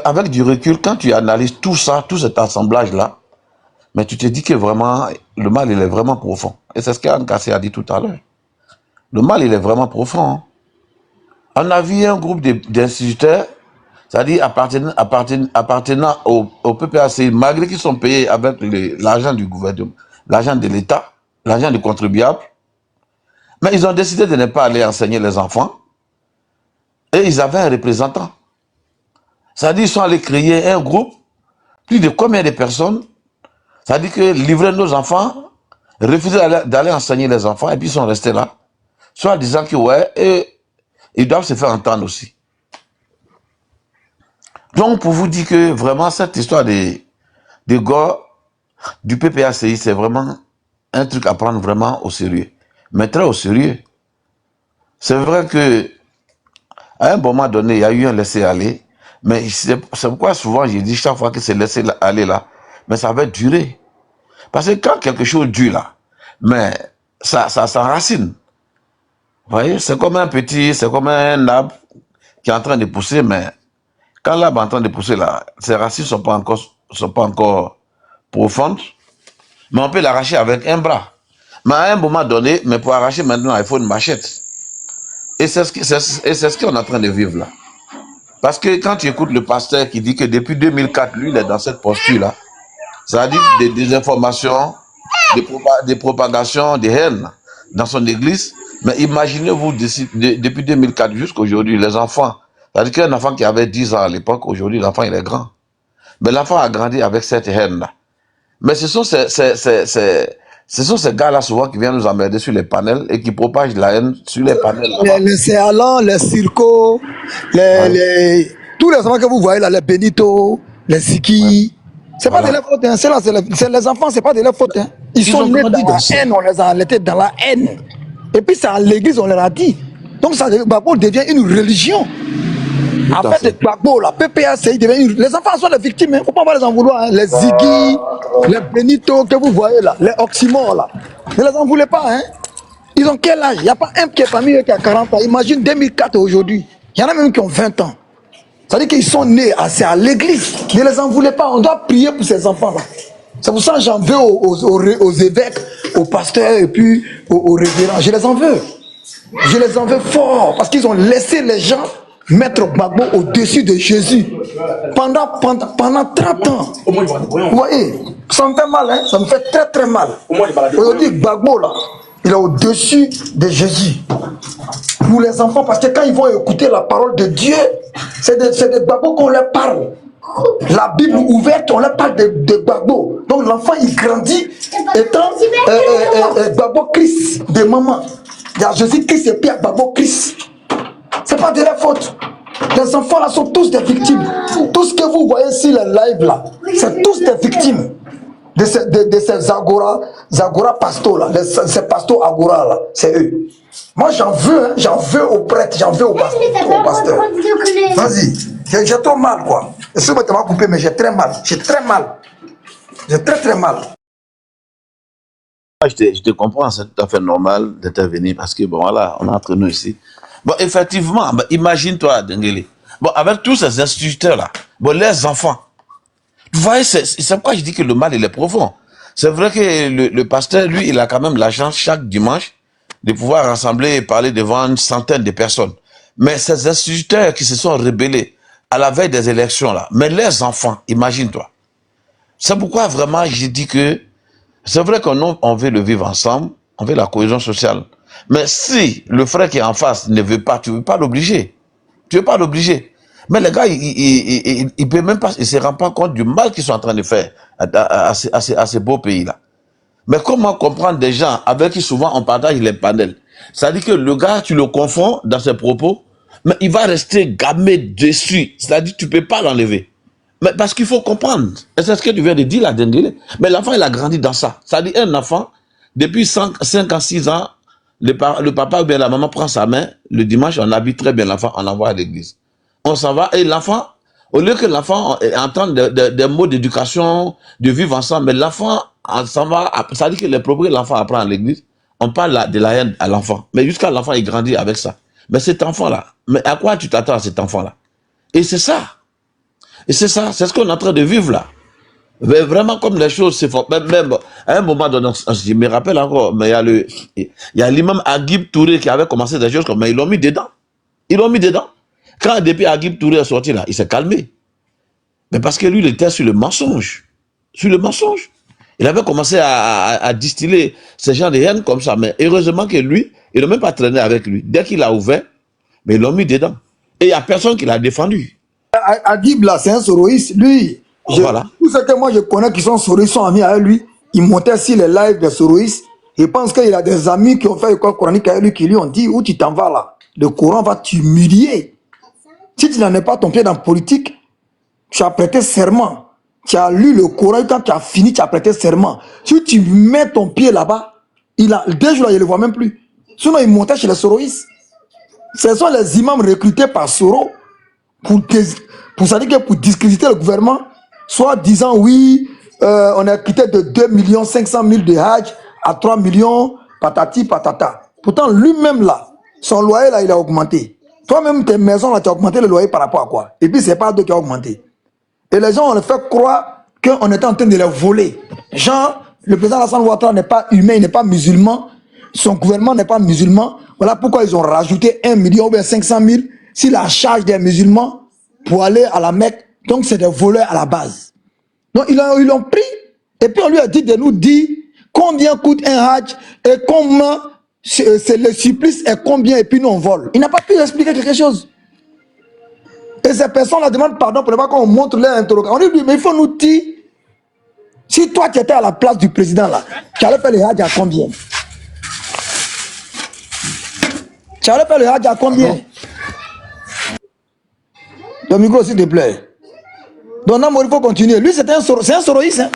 avec du recul, quand tu analyses tout ça, tout cet assemblage-là, mais tu te dis que vraiment, le mal, il est vraiment profond. Et c'est ce qu'Anne Cassé a dit tout à l'heure. Le mal, il est vraiment profond. Hein. On a vu un groupe d'instituteurs, c'est-à-dire appartenant au PPAC, malgré qu'ils sont payés avec l'argent du gouvernement, l'argent de l'État, l'argent du contribuable, mais ils ont décidé de ne pas aller enseigner les enfants. Et ils avaient un représentant. Ça dit qu'ils sont allés créer un groupe, plus de combien de personnes? Ça dit que livrer nos enfants, refuser d'aller enseigner les enfants, et puis ils sont restés là. Soit disant que ouais, et ils doivent se faire entendre aussi. Donc, pour vous dire que vraiment, cette histoire des gars du PPACI, c'est vraiment un truc à prendre vraiment au sérieux. Mais très au sérieux. C'est vrai que à un moment donné, il y a eu un laisser-aller. Mais c'est pourquoi souvent, j'ai dit chaque fois que c'est laisser-aller là, mais ça va durer. Parce que quand quelque chose dure là, mais ça s'enracine. Vous voyez, c'est comme un arbre qui est en train de pousser, mais quand l'arbre est en train de pousser là, ses racines sont pas encore profondes, mais on peut l'arracher avec un bras. Mais à un moment donné, mais pour arracher maintenant, il faut une machette. Et c'est ce qu'on est en train de vivre là. Parce que quand tu écoutes le pasteur qui dit que depuis 2004, lui, il est dans cette posture-là, ça dit des informations, des propagations, des haines dans son église. Mais imaginez-vous, depuis 2004 jusqu'à aujourd'hui, les enfants, c'est-à-dire qu'un enfant qui avait 10 ans à l'époque, aujourd'hui, l'enfant, il est grand. Mais l'enfant a grandi avec cette haine-là. Mais ce sont ces gars-là souvent qui viennent nous emmerder sur les panels et qui propagent la haine sur les panels.
Les Céalans, les Circo, tous les enfants que vous voyez là, les Benito, les Siki, c'est pas de leur faute, hein. C'est les enfants, c'est pas de leur faute. Hein. Ils sont nés dans la haine, on les a allaités dans la haine. Et puis c'est à l'église, on leur a dit. Donc ça devient une religion. En fait, la PPACI devient les enfants sont les victimes, il ne faut pas les en vouloir. Hein. Les Ziggy, les Benito que vous voyez là, les Oxymores là. Ne les en voulez pas, hein. Ils ont quel âge? Il n'y a pas un qui est parmi eux qui a 40 ans. Imagine 2004 aujourd'hui. Il y en a même qui ont 20 ans. Ça veut dire qu'ils sont nés à l'église. Ne les en voulez pas. On doit prier pour ces enfants-là. C'est pour ça que j'en veux aux évêques, aux pasteurs et puis aux révérends. Je les en veux. Je les en veux fort parce qu'ils ont laissé les gens mettre Gbagbo au-dessus de Jésus pendant 30 ans. Vous voyez, ça me fait mal, hein? Ça me fait très très mal. Aujourd'hui, Gbagbo là, il est au-dessus de Jésus. Pour les enfants, parce que quand ils vont écouter la parole de Dieu, c'est de Gbagbo qu'on leur parle. La Bible ouverte, on leur parle de Gbagbo. Donc l'enfant, il grandit étant Gbagbo Christ de maman. Il y a Jésus-Christ et puis Gbagbo Christ. C'est pas de leur faute. Les enfants là sont tous des victimes. Tout ce que vous voyez sur les lives là, c'est tous des victimes de ces Zagora pastos là, ces pastos Agora là, c'est eux. Moi j'en veux aux prêtres, j'en veux aux pasteurs. Vas-y, j'ai trop mal quoi. Excuse-moi de m'avoir coupé, mais j'ai très mal. J'ai très mal. J'ai très très mal.
Je te comprends, c'est tout à fait normal d'intervenir parce que bon voilà, on est entre nous ici. Bon, effectivement, imagine-toi, Dengele. Bon, avec tous ces instituteurs-là, bon, les enfants, vous voyez, c'est pourquoi je dis que le mal, il est profond. C'est vrai que le pasteur, lui, il a quand même la chance chaque dimanche de pouvoir rassembler et parler devant une centaine de personnes. Mais ces instituteurs qui se sont rebellés à la veille des élections, là, mais les enfants, imagine-toi. C'est pourquoi vraiment, je dis que c'est vrai qu'on veut le vivre ensemble, on veut la cohésion sociale. Mais si le frère qui est en face ne veut pas, tu ne veux pas l'obliger. Tu ne veux pas l'obliger. Mais les gars, il peut même pas, il se rend pas compte du mal qu'ils sont en train de faire à ces beaux pays-là. Mais comment comprendre des gens avec qui souvent on partage les panels? C'est-à-dire que le gars, tu le confonds dans ses propos, mais il va rester gamé dessus. C'est-à-dire que tu ne peux pas l'enlever. Mais parce qu'il faut comprendre. Et c'est ce que tu viens de dire là, Dengele. Mais l'enfant, il a grandi dans ça. C'est-à-dire un enfant, depuis 5 ans, 6 ans, le papa ou bien la maman prend sa main, le dimanche, on habille très bien l'enfant, on l'envoie à l'église. On s'en va, et l'enfant, au lieu que l'enfant entende des mots d'éducation, de vivre ensemble, mais l'enfant s'en va, ça dit que les propos que l'enfant apprend à l'église, on parle de la haine à l'enfant. Mais jusqu'à l'enfant, il grandit avec ça. Mais cet enfant-là, mais à quoi tu t'attends à cet enfant-là? Et c'est ça. Et c'est ça, c'est ce qu'on est en train de vivre là. Mais vraiment, comme les choses se font, même à un moment donné, je me rappelle encore, mais il y a l'imam Agib Touré qui avait commencé des choses comme, mais ils l'ont mis dedans. Ils l'ont mis dedans. Quand depuis Agib Touré est sorti là, il s'est calmé. Mais parce que lui, il était sur le mensonge. Sur le mensonge. Il avait commencé à distiller ces gens de haine comme ça. Mais heureusement que lui, il n'a même pas traîné avec lui. Dès qu'il a ouvert, mais ils l'ont mis dedans. Et il n'y a personne qui l'a défendu.
Agib, là, c'est un soroïste. Lui,
Voilà.
tous ceux que moi je connais qui sont soroïstes sont amis avec lui. Il montait sur les lives des soroïstes. Je pense qu'il a des amis qui ont fait l'école coranique avec lui qui lui ont dit où tu t'en vas là. Le Coran va t'humilier. Si tu n'en es pas ton pied dans la politique, tu as prêté serment. Tu as lu le Coran, quand tu as fini, tu as prêté serment. Si tu mets ton pied là-bas, 2 jours là, il ne le voit même plus. Sinon, il montait chez les soroïstes. Ce sont les imams recrutés par Soro pour discréditer le gouvernement, soit disant oui, on a quitté de 2 500 000 de Hajj à 3 millions, patati patata. Pourtant, lui-même là, son loyer là, il a augmenté. Toi-même, tes maisons là, tu as augmenté le loyer par rapport à quoi? Et puis, c'est pas d'autres qui a augmenté. Et les gens, on les fait croire qu'on était en train de les voler. Genre, le président Alassane Ouattara n'est pas humain, il n'est pas musulman. Son gouvernement n'est pas musulman. Voilà pourquoi ils ont rajouté 1 million ou bien 500 000 sur la charge des musulmans pour aller à la Mecque. Donc, c'est des voleurs à la base. Donc, ils l'ont pris. Et puis, on lui a dit de nous dire combien coûte un Hajj et comment c'est le supplice et combien. Et puis, nous, on vole. Il n'a pas pu expliquer quelque chose. Et ces personnes-là demandent pardon pour ne pas qu'on montre leur interrogation. On lui dit, mais il faut nous dire, si toi, tu étais à la place du président, là, tu allais faire le Hajj à combien? Tu allais faire le Hajj à combien? Le micro, s'il te plaît. Donc, non, il faut continuer. Lui, c'est un soroïste. Hein.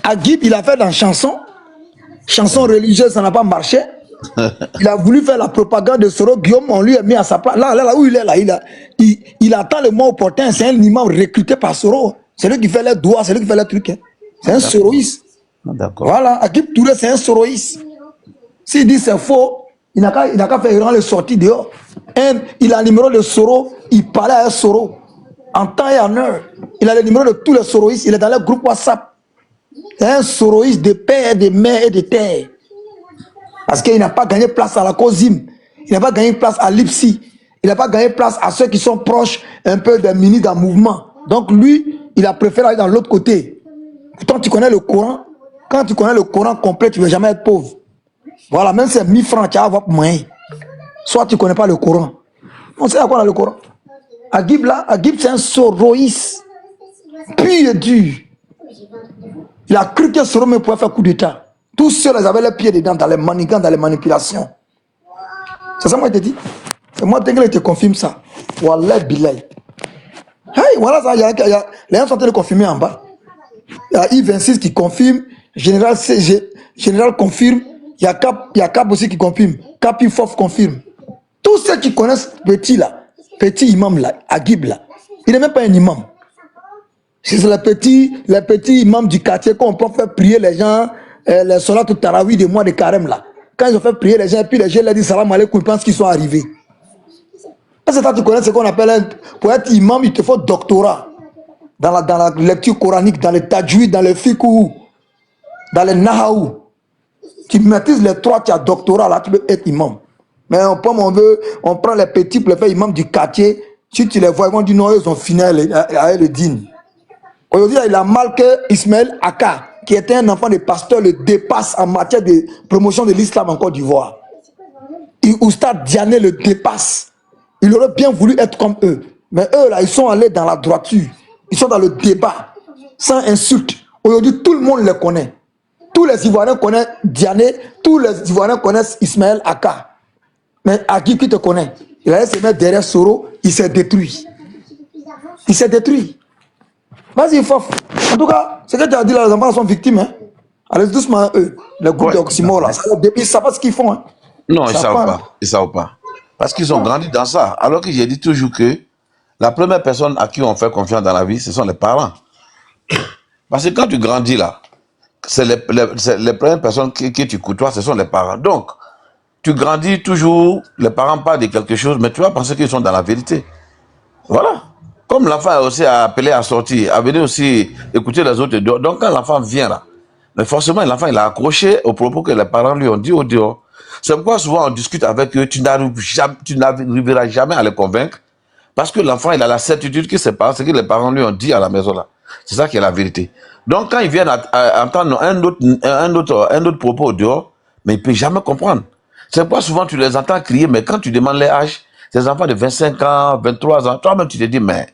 Agib, il a fait dans chanson religieuse, ça n'a pas marché. Il a voulu faire la propagande de Soro. Guillaume, on lui a mis à sa place. Là où il est, là, il attend le moment opportun. C'est un imam recruté par Soro. C'est lui qui fait les doigts, c'est lui qui fait les trucs. Hein. C'est un soroïste. Voilà, Agib Touré, c'est un soroïste. S'il dit c'est faux, il n'a qu'à faire le sortir dehors. Il a le numéro de Soro, il parlait à Soro. En temps et en heure. Il a le numéro de tous les soroïstes, il est dans le groupe WhatsApp. C'est un soroïste de père, de mère et de terre. Parce qu'il n'a pas gagné place à la COSIM. Il n'a pas gagné place à l'IPSI. Il n'a pas gagné place à ceux qui sont proches un peu des ministres en mouvement. Donc lui, il a préféré aller dans l'autre côté. Pourtant, tu connais le Coran. Quand tu connais le Coran complet, tu ne veux jamais être pauvre. Voilà, même si c'est 1000 francs, tu vas avoir moyen. Soit tu ne connais pas le Coran. On sait à quoi on a le Coran. Agib là, Agib c'est un soroïste. Pur et dur. Il a cru que Soro me pouvait faire coup d'état. Tous ceux là, ils avaient les pieds dedans, dans les manigances, dans les manipulations. C'est ça moi je te dis. Et moi, dès que je te confirme ça, Wallah Bilay. Hey, voilà ça, les gens sont en train de confirmer en bas. Il y a I26 qui confirme, Général CG, Général confirme, il y a Cap aussi qui confirme, Capi Fof confirme. Tous ceux qui connaissent Petit là, Petit imam là, Agib là, il n'est même pas un imam. C'est les petits imams du quartier qu'on peut faire prier les gens, les soldats tout tarawi des mois de carême là. Quand ils ont fait prier les gens, et puis les gens leur disent salam alaikum, ils pensent qu'ils sont arrivés. Est-ce que tu connais ce qu'on appelle, pour être imam, il te faut doctorat. Dans la lecture coranique, dans le tajwid, dans le fiqh, dans le nahaou. Tu maîtrises les 3, tu as doctorat, là tu peux être imam. Mais on prend les petits pour les faire imam du quartier. Si tu les vois, ils vont dire non, ils ont fini avec le dîne. Aujourd'hui, il a mal que Ismaël Aka, qui était un enfant de pasteur, le dépasse en matière de promotion de l'islam en Côte d'Ivoire. Oustad Diané le dépasse. Il aurait bien voulu être comme eux. Mais eux, là, ils sont allés dans la droiture. Ils sont dans le débat, sans insulte. Aujourd'hui, tout le monde les connaît. Tous les Ivoiriens connaissent Diané, tous les Ivoiriens connaissent Ismaël Aka. Mais Agib qui te connaît, il allait se mettre derrière Soro, il s'est détruit. Il s'est détruit. Vas-y, Fof. En tout cas, ce que tu as dit là, les enfants sont victimes. Hein? Allez doucement, eux, le groupe d'Oxymore là. Ils ne savent pas ce qu'ils font. Hein?
Non, ils ne savent pas. Ils ne savent pas. Parce qu'ils ont grandi dans ça. Alors que j'ai dit toujours que la première personne à qui on fait confiance dans la vie, ce sont les parents. Parce que quand tu grandis là, c'est les premières personnes que tu côtoies, ce sont les parents. Donc, tu grandis toujours, les parents parlent de quelque chose, mais tu vas penser qu'ils sont dans la vérité. Voilà. Comme l'enfant est aussi appelé à sortir, à venir aussi écouter les autres dehors. Donc quand l'enfant vient là, mais forcément l'enfant il a accroché aux propos que les parents lui ont dit au dehors. C'est pourquoi souvent on discute avec eux, tu n'arriveras jamais à les convaincre, parce que l'enfant il a la certitude que c'est pas ce que les parents lui ont dit à la maison là. C'est ça qui est la vérité. Donc quand ils viennent à entendre un autre propos au dehors, mais il ne peut jamais comprendre. C'est pourquoi souvent tu les entends crier, mais quand tu demandes les âges, ces enfants de 25 ans, 23 ans, toi-même tu te dis, mais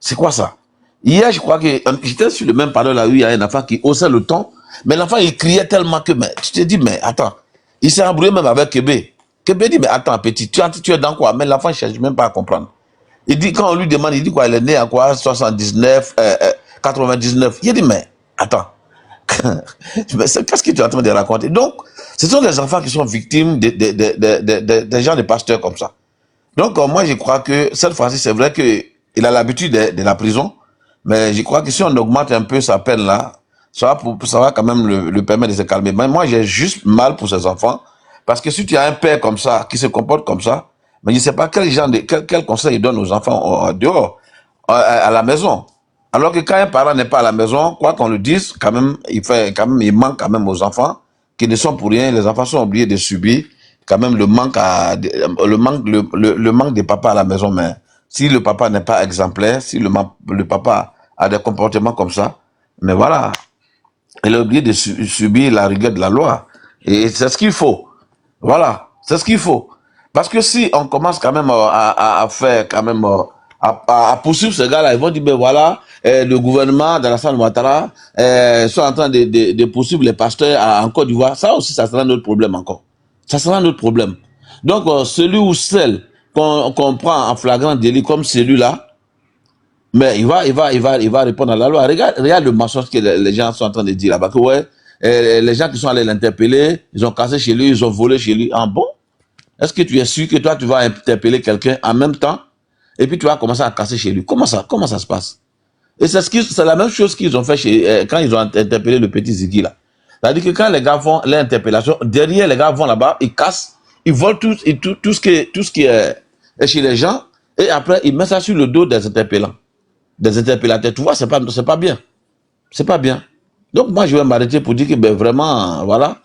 C'est quoi ça? Hier, je crois que j'étais sur le même panneau là où il y a un enfant qui haussait le ton, mais l'enfant il criait tellement que, mais tu te dis, mais attends, il s'est embrouillé même avec Kébé. Kébé dit, mais attends, petit, tu es dans quoi? Mais l'enfant ne cherche même pas à comprendre. Il dit, quand on lui demande, il dit quoi? Il est né à quoi? 79, 99. Il dit, mais attends, qu'est-ce que tu es en train de raconter? Donc, ce sont des enfants qui sont victimes des gens, des pasteurs comme ça. Donc, moi, je crois que cette fois-ci, c'est vrai qu'il a l'habitude de la prison, mais je crois que si on augmente un peu sa peine là, ça va quand même le permettre de se calmer. Mais moi, j'ai juste mal pour ces enfants, parce que si tu as un père comme ça, qui se comporte comme ça, mais je ne sais pas quel conseil il donne aux enfants dehors, à la maison. Alors que quand un parent n'est pas à la maison, quoi qu'on le dise, quand même, il manque quand même aux enfants, qui ne sont pour rien. Les enfants sont obligés de subir quand même le manque des papas à la maison. Mais si le papa n'est pas exemplaire, si le papa a des comportements comme ça, mais voilà, il est obligé de subir la rigueur de la loi. Et c'est ce qu'il faut. Voilà, c'est ce qu'il faut. Parce que si on commence quand même à faire quand même à poursuivre ces gars-là, ils vont dire ben voilà, le gouvernement d'Alassane Ouattara sont en train de poursuivre les pasteurs en Côte d'Ivoire. Ça aussi, ça sera notre problème encore. Ça sera notre problème. Donc celui ou celle qu'on prend en flagrant délit comme celui-là, mais il va répondre à la loi. Regarde le mensonge que les gens sont en train de dire là-bas. Que ouais, les gens qui sont allés l'interpeller, ils ont cassé chez lui, ils ont volé chez lui. Ah bon? Est-ce que tu es sûr que toi, tu vas interpeller quelqu'un en même temps et puis tu vas commencer à casser chez lui? Comment ça se passe? Et c'est la même chose qu'ils ont fait quand ils ont interpellé le petit Ziggy là. C'est-à-dire que quand les gars font l'interpellation, derrière les gars vont là-bas, ils cassent, ils volent tout ce qui est chez les gens et après ils mettent ça sur le dos des interpellants, des interpellateurs. Tu vois, c'est pas bien. C'est pas bien. Donc moi je vais m'arrêter pour dire que ben vraiment, voilà,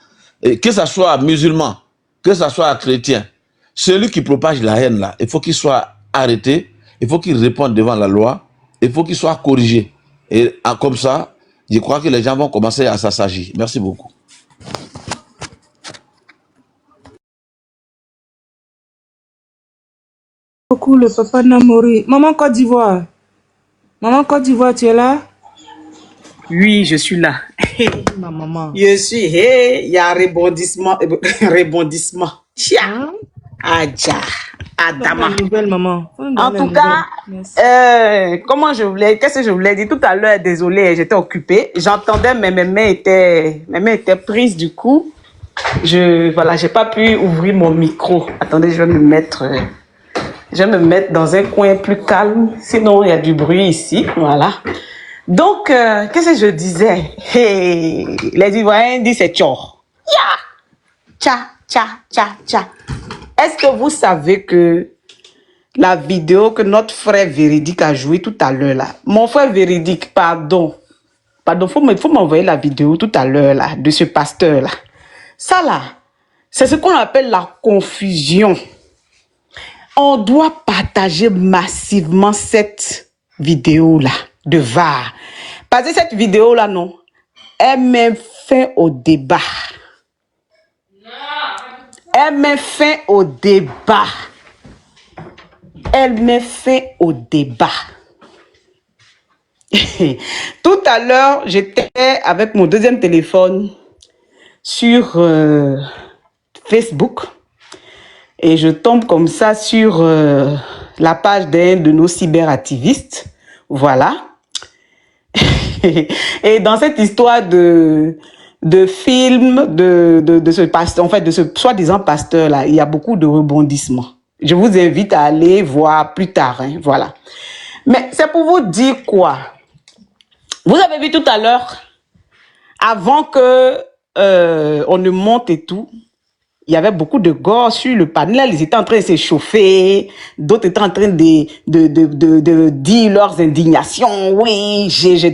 et que ça soit musulman, que ça soit chrétien, celui qui propage la haine là, il faut qu'il soit arrêté, il faut qu'il réponde devant la loi, il faut qu'il soit corrigé. Et comme ça, je crois que les gens vont commencer à s'assagir. Merci beaucoup.
Beaucoup le papa Namori. Maman Côte d'Ivoire. Maman Côte d'Ivoire, tu es là?
Oui, je suis là.
Ma maman.
Je suis, il y a rebondissement. Rebondissement. Tia. Adja. Adama.
Nouvelle maman.
En tout cas, qu'est-ce que je voulais dire tout à l'heure? Désolée, j'étais occupée. J'entendais, mais mes mains étaient prises du coup. J'ai pas pu ouvrir mon micro. Attendez, je vais me mettre dans un coin plus calme. Sinon, il y a du bruit ici. Voilà. Donc, qu'est-ce que je disais? Hey, les Ivoiriens disent c'est tchor. Ya! Tcha, tcha, tcha, tcha. Est-ce que vous savez que la vidéo que notre frère Véridique a jouée tout à l'heure là, mon frère Véridique, pardon, faut m'envoyer la vidéo tout à l'heure là, de ce pasteur là. Ça là, c'est ce qu'on appelle la confusion. On doit partager massivement cette vidéo là de VAR. Parce que cette vidéo là, non, elle met fin au débat. Elle met fin au débat. Elle met fin au débat. Tout à l'heure, j'étais avec mon deuxième téléphone sur Facebook et je tombe comme ça sur la page d'un de nos cyberactivistes. Voilà. Et dans cette histoire de film de ce pasteur, en fait, de ce soi-disant pasteur là, il y a beaucoup de rebondissements. Je vous invite à aller voir plus tard, hein, voilà. Mais c'est pour vous dire quoi? Vous avez vu tout à l'heure, avant que on ne monte et tout, il y avait beaucoup de gars sur le panel, ils étaient en train de s'échauffer, d'autres étaient en train de dire leurs indignations. Oui, je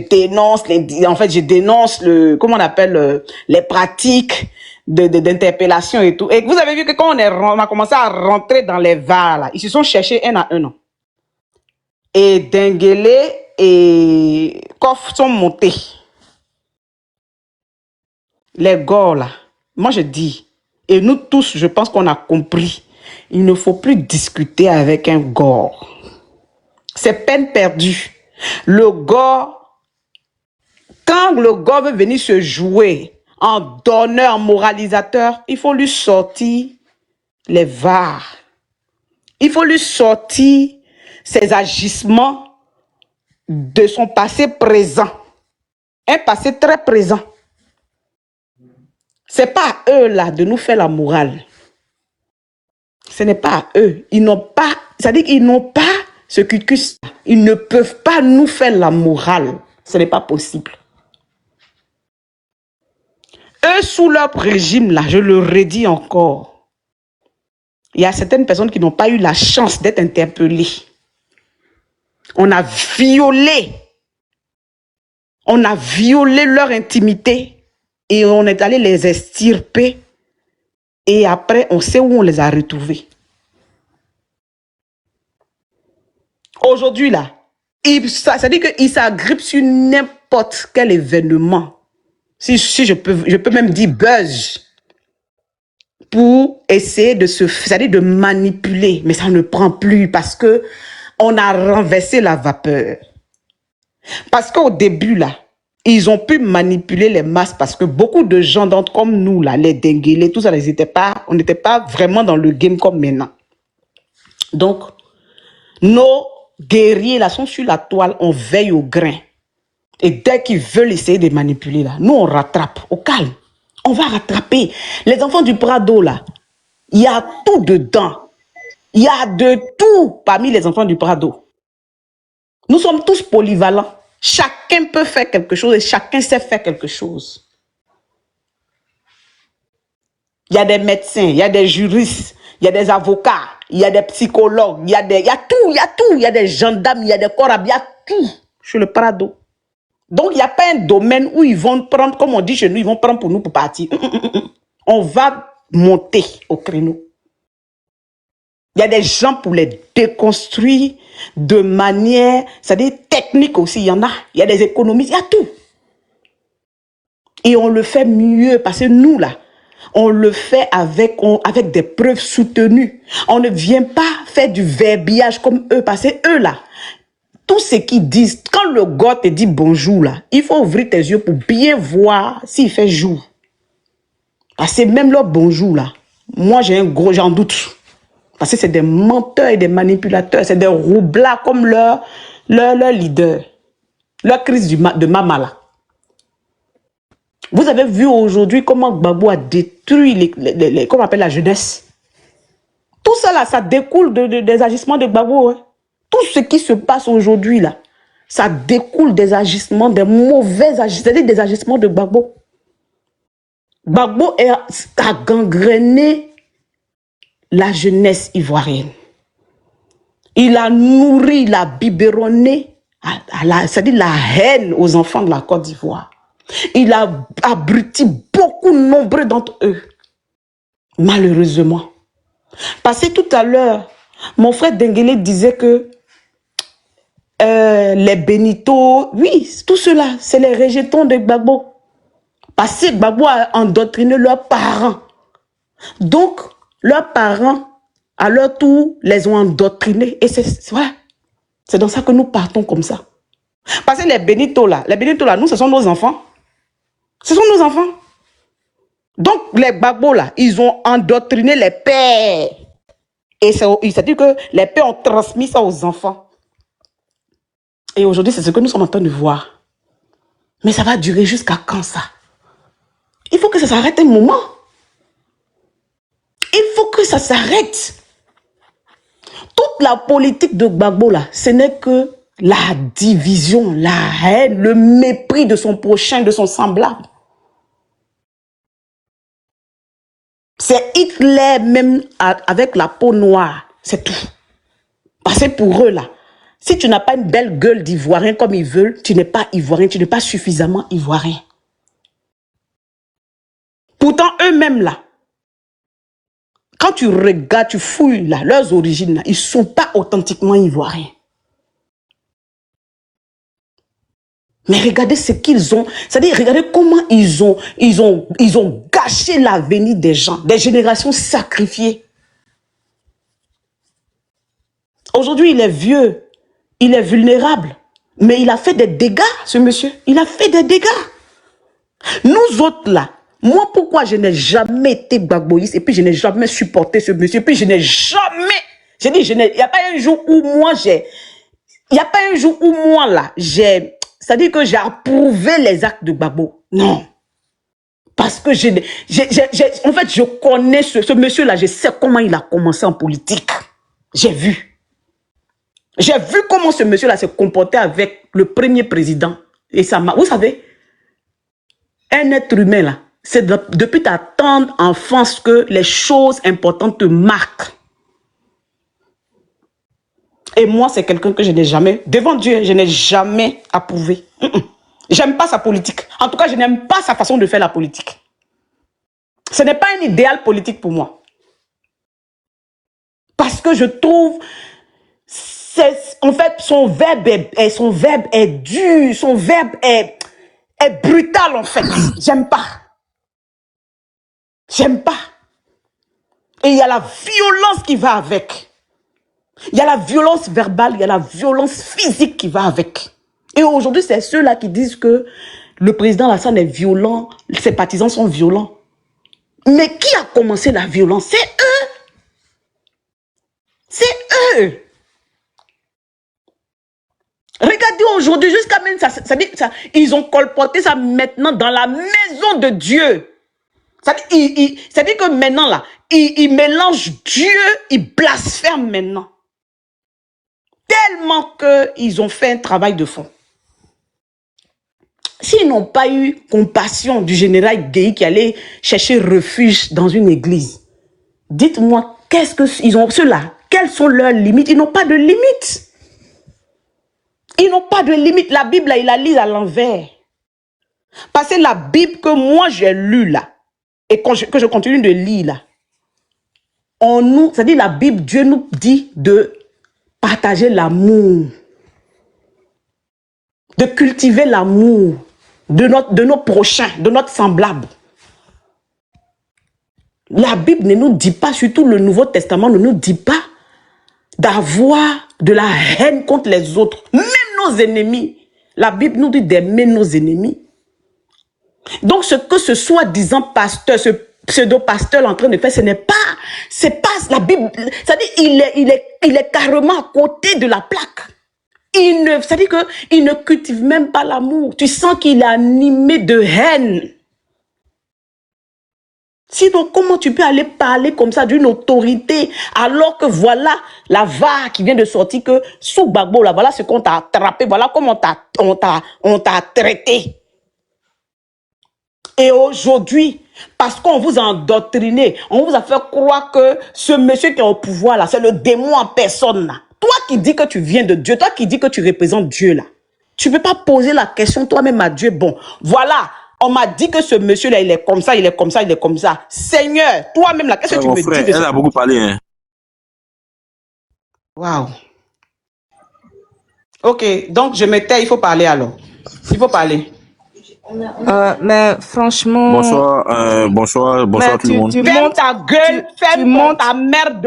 dénonce comment on appelle les pratiques d'interpellation et tout. Et vous avez vu que quand on a commencé à rentrer dans les VAR, là, ils se sont cherchés un à un. Non? Et Dengele et Kof sont montés. Les gars, là, moi je dis, et nous tous, je pense qu'on a compris, il ne faut plus discuter avec un gore. C'est peine perdue. Le gars, quand le gars veut venir se jouer en donneur, en moralisateur, il faut lui sortir les VAR. Il faut lui sortir ses agissements de son passé présent. Un passé très présent. Ce n'est pas à eux là de nous faire la morale. Ce n'est pas à eux. Ils n'ont pas, c'est-à-dire qu'ils n'ont pas ce cucus. Ils ne peuvent pas nous faire la morale. Ce n'est pas possible. Eux, sous leur régime là, je le redis encore, il y a certaines personnes qui n'ont pas eu la chance d'être interpellées. On a violé leur intimité et on est allé les extirper et après on sait où on les a retrouvés. Aujourd'hui là, ça dit qu'ils s'agrippent sur n'importe quel événement. Si je peux même dire buzz pour essayer de manipuler, mais ça ne prend plus parce que on a renversé la vapeur. Parce qu'au début, là, ils ont pu manipuler les masses parce que beaucoup de gens comme nous, là, les denguelés, tout ça, on n'était pas vraiment dans le game comme maintenant. Donc, nos guerriers, là, sont sur la toile, on veille au grain. Et dès qu'ils veulent essayer de manipuler, là, nous, on rattrape, au calme. On va rattraper. Les enfants du Prado, là, il y a tout dedans. Il y a de tout parmi les enfants du Prado. Nous sommes tous polyvalents. Chacun peut faire quelque chose et chacun sait faire quelque chose. Il y a des médecins, il y a des juristes, il y a des avocats, il y a des psychologues, il y a tout. Il y a des gendarmes, il y a des corps, il y a tout sur le Prado. Donc, il n'y a pas un domaine où ils vont prendre, comme on dit chez nous, ils vont prendre pour nous pour partir. On va monter au créneau. Il y a des gens pour les déconstruire de manière, c'est-à-dire technique aussi, il y en a. Il y a des économistes, il y a tout. Et on le fait mieux parce que nous, là, on le fait avec des preuves soutenues. On ne vient pas faire du verbiage comme eux parce que eux, là, tout ce qu'ils disent, quand le gars te dit bonjour, là, il faut ouvrir tes yeux pour bien voir s'il fait jour. Parce que même leur bonjour, là, moi, j'en doute. Parce que c'est des menteurs et des manipulateurs, c'est des roublards comme leur leader, leur crise de Mamala. Vous avez vu aujourd'hui comment Gbagbo a détruit comment on appelle la jeunesse. Tout ça là, ça découle des agissements de Gbagbo. Hein. Tout ce qui se passe aujourd'hui là, ça découle des agissements, des mauvais agissements, c'est-à-dire des agissements de Gbagbo. Gbagbo a gangréné la jeunesse ivoirienne. Il a nourri, il a biberonné, c'est-à-dire la haine aux enfants de la Côte d'Ivoire. Il a abruti beaucoup, nombreux d'entre eux. Malheureusement. Parce que tout à l'heure, mon frère Denguélé disait que les Benito, oui, tout cela, c'est les rejetons de Gbagbo. Parce que Gbagbo a endoctriné leurs parents. Donc, leurs parents, à leur tour, les ont endoctrinés. Et c'est dans ça que nous partons comme ça. Parce que les Benito là, nous, ce sont nos enfants. Ce sont nos enfants. Donc, les Gbagbo là, ils ont endoctriné les pères. Et c'est-à-dire que les pères ont transmis ça aux enfants. Et aujourd'hui, c'est ce que nous sommes en train de voir. Mais ça va durer jusqu'à quand ça? Il faut que ça s'arrête un moment. Il faut que ça s'arrête. Toute la politique de Gbagbo, là, ce n'est que la division, la haine, le mépris de son prochain, de son semblable. C'est Hitler même avec la peau noire. C'est tout. Parce que pour eux, là, si tu n'as pas une belle gueule d'ivoirien comme ils veulent, tu n'es pas ivoirien, tu n'es pas suffisamment ivoirien. Pourtant, eux-mêmes, là, quand tu regardes, tu fouilles là, leurs origines, là, ils ne sont pas authentiquement ivoiriens. Mais regardez ce qu'ils ont, c'est-à-dire regardez comment ils ont gâché l'avenir des gens, des générations sacrifiées. Aujourd'hui, il est vieux, il est vulnérable. Mais il a fait des dégâts, ce monsieur. Il a fait des dégâts. Nous autres, là, moi, pourquoi je n'ai jamais été gbagboïste et puis je n'ai jamais supporté ce monsieur, et puis je n'ai jamais... J'ai dit, il n'y a pas un jour où moi, il n'y a pas un jour où moi, là, c'est-à-dire que j'ai approuvé les actes de Gbagbo. Non. Parce que en fait, je connais ce monsieur-là, je sais comment il a commencé en politique. J'ai vu. J'ai vu comment ce monsieur-là s'est comporté avec le premier président. Et ça m'a... Vous savez, un être humain, là, c'est depuis ta tendre enfance que les choses importantes te marquent. Et moi, c'est quelqu'un que je n'ai jamais, devant Dieu, je n'ai jamais approuvé. J'aime pas sa politique. En tout cas, je n'aime pas sa façon de faire la politique. Ce n'est pas un idéal politique pour moi. Parce que je trouve, en fait, son verbe est dur, son verbe est brutal, en fait. J'aime pas. J'aime pas. Et il y a la violence qui va avec. Il y a la violence verbale, il y a la violence physique qui va avec. Et aujourd'hui, c'est ceux-là qui disent que le président Alassane est violent, ses partisans sont violents. Mais qui a commencé la violence? C'est eux. C'est eux. Regardez aujourd'hui, jusqu'à même ça dit ça, ils ont colporté ça maintenant dans la maison de Dieu. Ça dit que maintenant là, ils mélangent Dieu, ils blasphèment maintenant. Tellement qu'ils ont fait un travail de fond. S'ils n'ont pas eu compassion du général Gueye qui allait chercher refuge dans une église, dites-moi, qu'est-ce qu'ils ont, ceux-là, quelles sont leurs limites? Ils n'ont pas de limites. Ils n'ont pas de limites. La Bible, là, ils la lisent à l'envers. Parce que la Bible que moi j'ai lue là, et que je continue de lire là, c'est-à-dire la Bible, Dieu nous dit de partager l'amour, de cultiver l'amour de nos prochains, de notre semblable. La Bible ne nous dit pas, surtout le Nouveau Testament ne nous dit pas d'avoir de la haine contre les autres, même nos ennemis. La Bible nous dit d'aimer nos ennemis. Donc ce que ce soi-disant pasteur, ce pseudo-pasteur en train de faire, c'est pas la Bible. C'est-à-dire il est carrément à côté de la plaque. C'est-à-dire qu'il ne cultive même pas l'amour. Tu sens qu'il est animé de haine. Sinon, comment tu peux aller parler comme ça d'une autorité alors que voilà la VAR qui vient de sortir que sous Gbagbo, là, voilà ce qu'on t'a attrapé, voilà comment on t'a traité. Et aujourd'hui, parce qu'on vous a endoctriné, on vous a fait croire que ce monsieur qui est au pouvoir là, c'est le démon en personne là. Toi qui dis que tu viens de Dieu, toi qui dis que tu représentes Dieu là, tu ne peux pas poser la question toi-même à Dieu. Bon, voilà, on m'a dit que ce monsieur là, il est comme ça, il est comme ça, il est comme ça. Seigneur, toi-même là, qu'est-ce que tu me dis de
Elle a beaucoup parlé, hein.
Waouh. Ok, donc je me tais, il faut parler alors. Il faut parler.
Mais franchement...
Bonsoir tout le monde.
Ferme ta gueule, ferme ta merde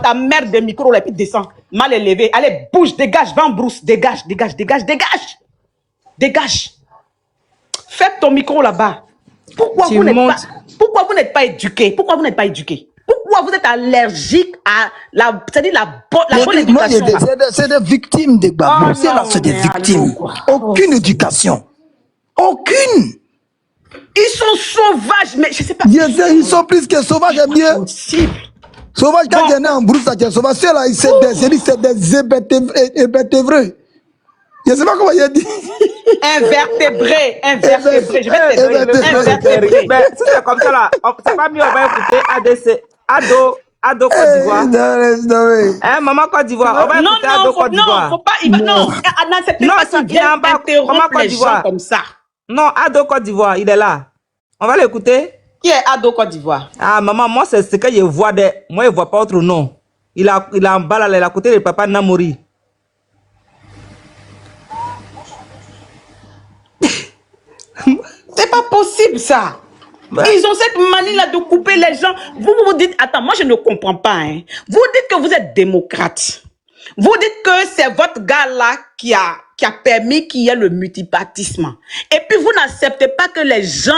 ta merde de micro là, puis descends. Mal élevé. Allez, bouge, dégage, va en brousse. Dégage. Ferme ton micro là-bas. Pourquoi vous n'êtes pas éduqué? Pourquoi vous êtes allergique à la bonne éducation?
C'est des victimes de Gbagbo. C'est des victimes. Aucune éducation. Aucune.
Ils sont sauvages, mais je sais pas.
Ils sont plus que sauvages, mieux. Sauvage, quand il y en a en brousse, c'est sauvage. Ceux-là, c'est des invertébrés. Je ne sais pas comment il a dit.
Invertébrés. Je vais te
invertébrés. Mais si c'est comme ça là, c'est pas mieux, on va écouter ADC. Ado Côte d'Ivoire. Maman Côte d'Ivoire, on va écouter Ado Côte d'Ivoire.
Non, faut pas. Non, c'est pas ça. Viens interrompre les gens comme ça.
Non, Ado Côte d'Ivoire, il est là. On va l'écouter.
Qui est Ado Côte d'Ivoire?
Ah, maman, moi, c'est ce que je vois. Moi, je ne vois pas autre nom. Il a en bas là, il est à côté de papa Namori.
C'est pas possible, ça. Ils ont cette manie là de couper les gens. Vous vous dites, attends, moi je ne comprends pas. Hein. Vous dites que vous êtes démocrate. Vous dites que c'est votre gars là qui qui a permis qu'il y ait le multipartisme. Et puis, vous n'acceptez pas que les gens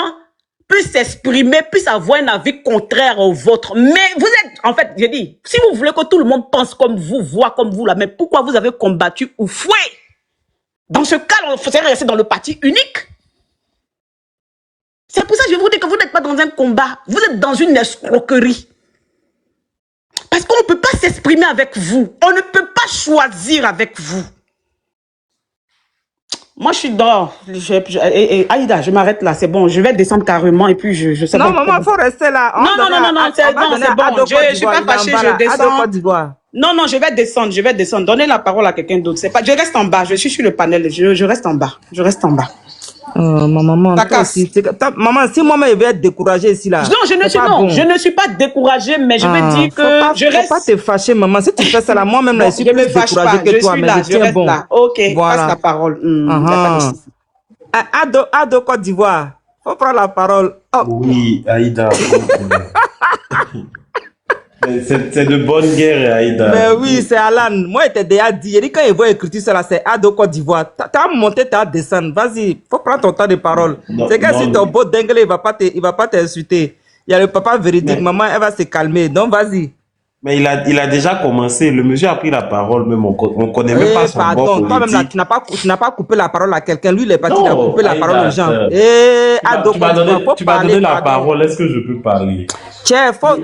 puissent s'exprimer, puissent avoir un avis contraire au vôtre. Mais vous êtes, en fait, j'ai dit, si vous voulez que tout le monde pense comme vous, voit comme vous, là, mais pourquoi vous avez combattu Oufoué? Dans ce cas, on faudrait rester dans le parti unique. C'est pour ça que je vous dis que vous n'êtes pas dans un combat. Vous êtes dans une escroquerie. Parce qu'on ne peut pas s'exprimer avec vous. On ne peut pas choisir avec vous. Moi, je suis dans... Aïda, je m'arrête là. C'est bon. Je vais descendre carrément et puis je sais pas...
Non, maman, il faut rester là.
Non, c'est bon. Je ne suis pas fâchée, je descends. Non, je vais descendre. Donnez la parole à quelqu'un d'autre. C'est pas... Je reste en bas. Je suis sur le panel. Je reste en bas.
Maman, maman, si moi-même je vais être découragée ici là.
Non, je ne suis pas découragée, mais je veux dire que je reste.
Faut pas te fâcher, maman. Si tu fais ça là, moi-même là, je suis plus découragée que toi, mais je tiens bon.
Ok, passe la parole.
Ado Côte d'Ivoire, faut prendre la parole.
Oui, Aïda. C'est de bonne guerre, Aïda.
Mais oui, c'est Alan. Moi, je t'ai déjà dit. Il dit quand il voit écriture ça là, c'est Ado Côte d'Ivoire. T'as monté, t'as descendu. Vas-y, faut prendre ton temps de parole. C'est que si ton beau dingue, il va pas t'insulter. Il y a le papa véridique, maman, elle va se calmer. Donc, vas-y.
Mais il a déjà commencé. Le monsieur a pris la parole, même on connaît même pas son bord politique.
Toi-même là, tu n'as pas coupé la parole à quelqu'un. Lui, il est parti, il a coupé la parole aux gens.
Tu m'as donné la parole. Est-ce que je peux parler?
Tiens, faut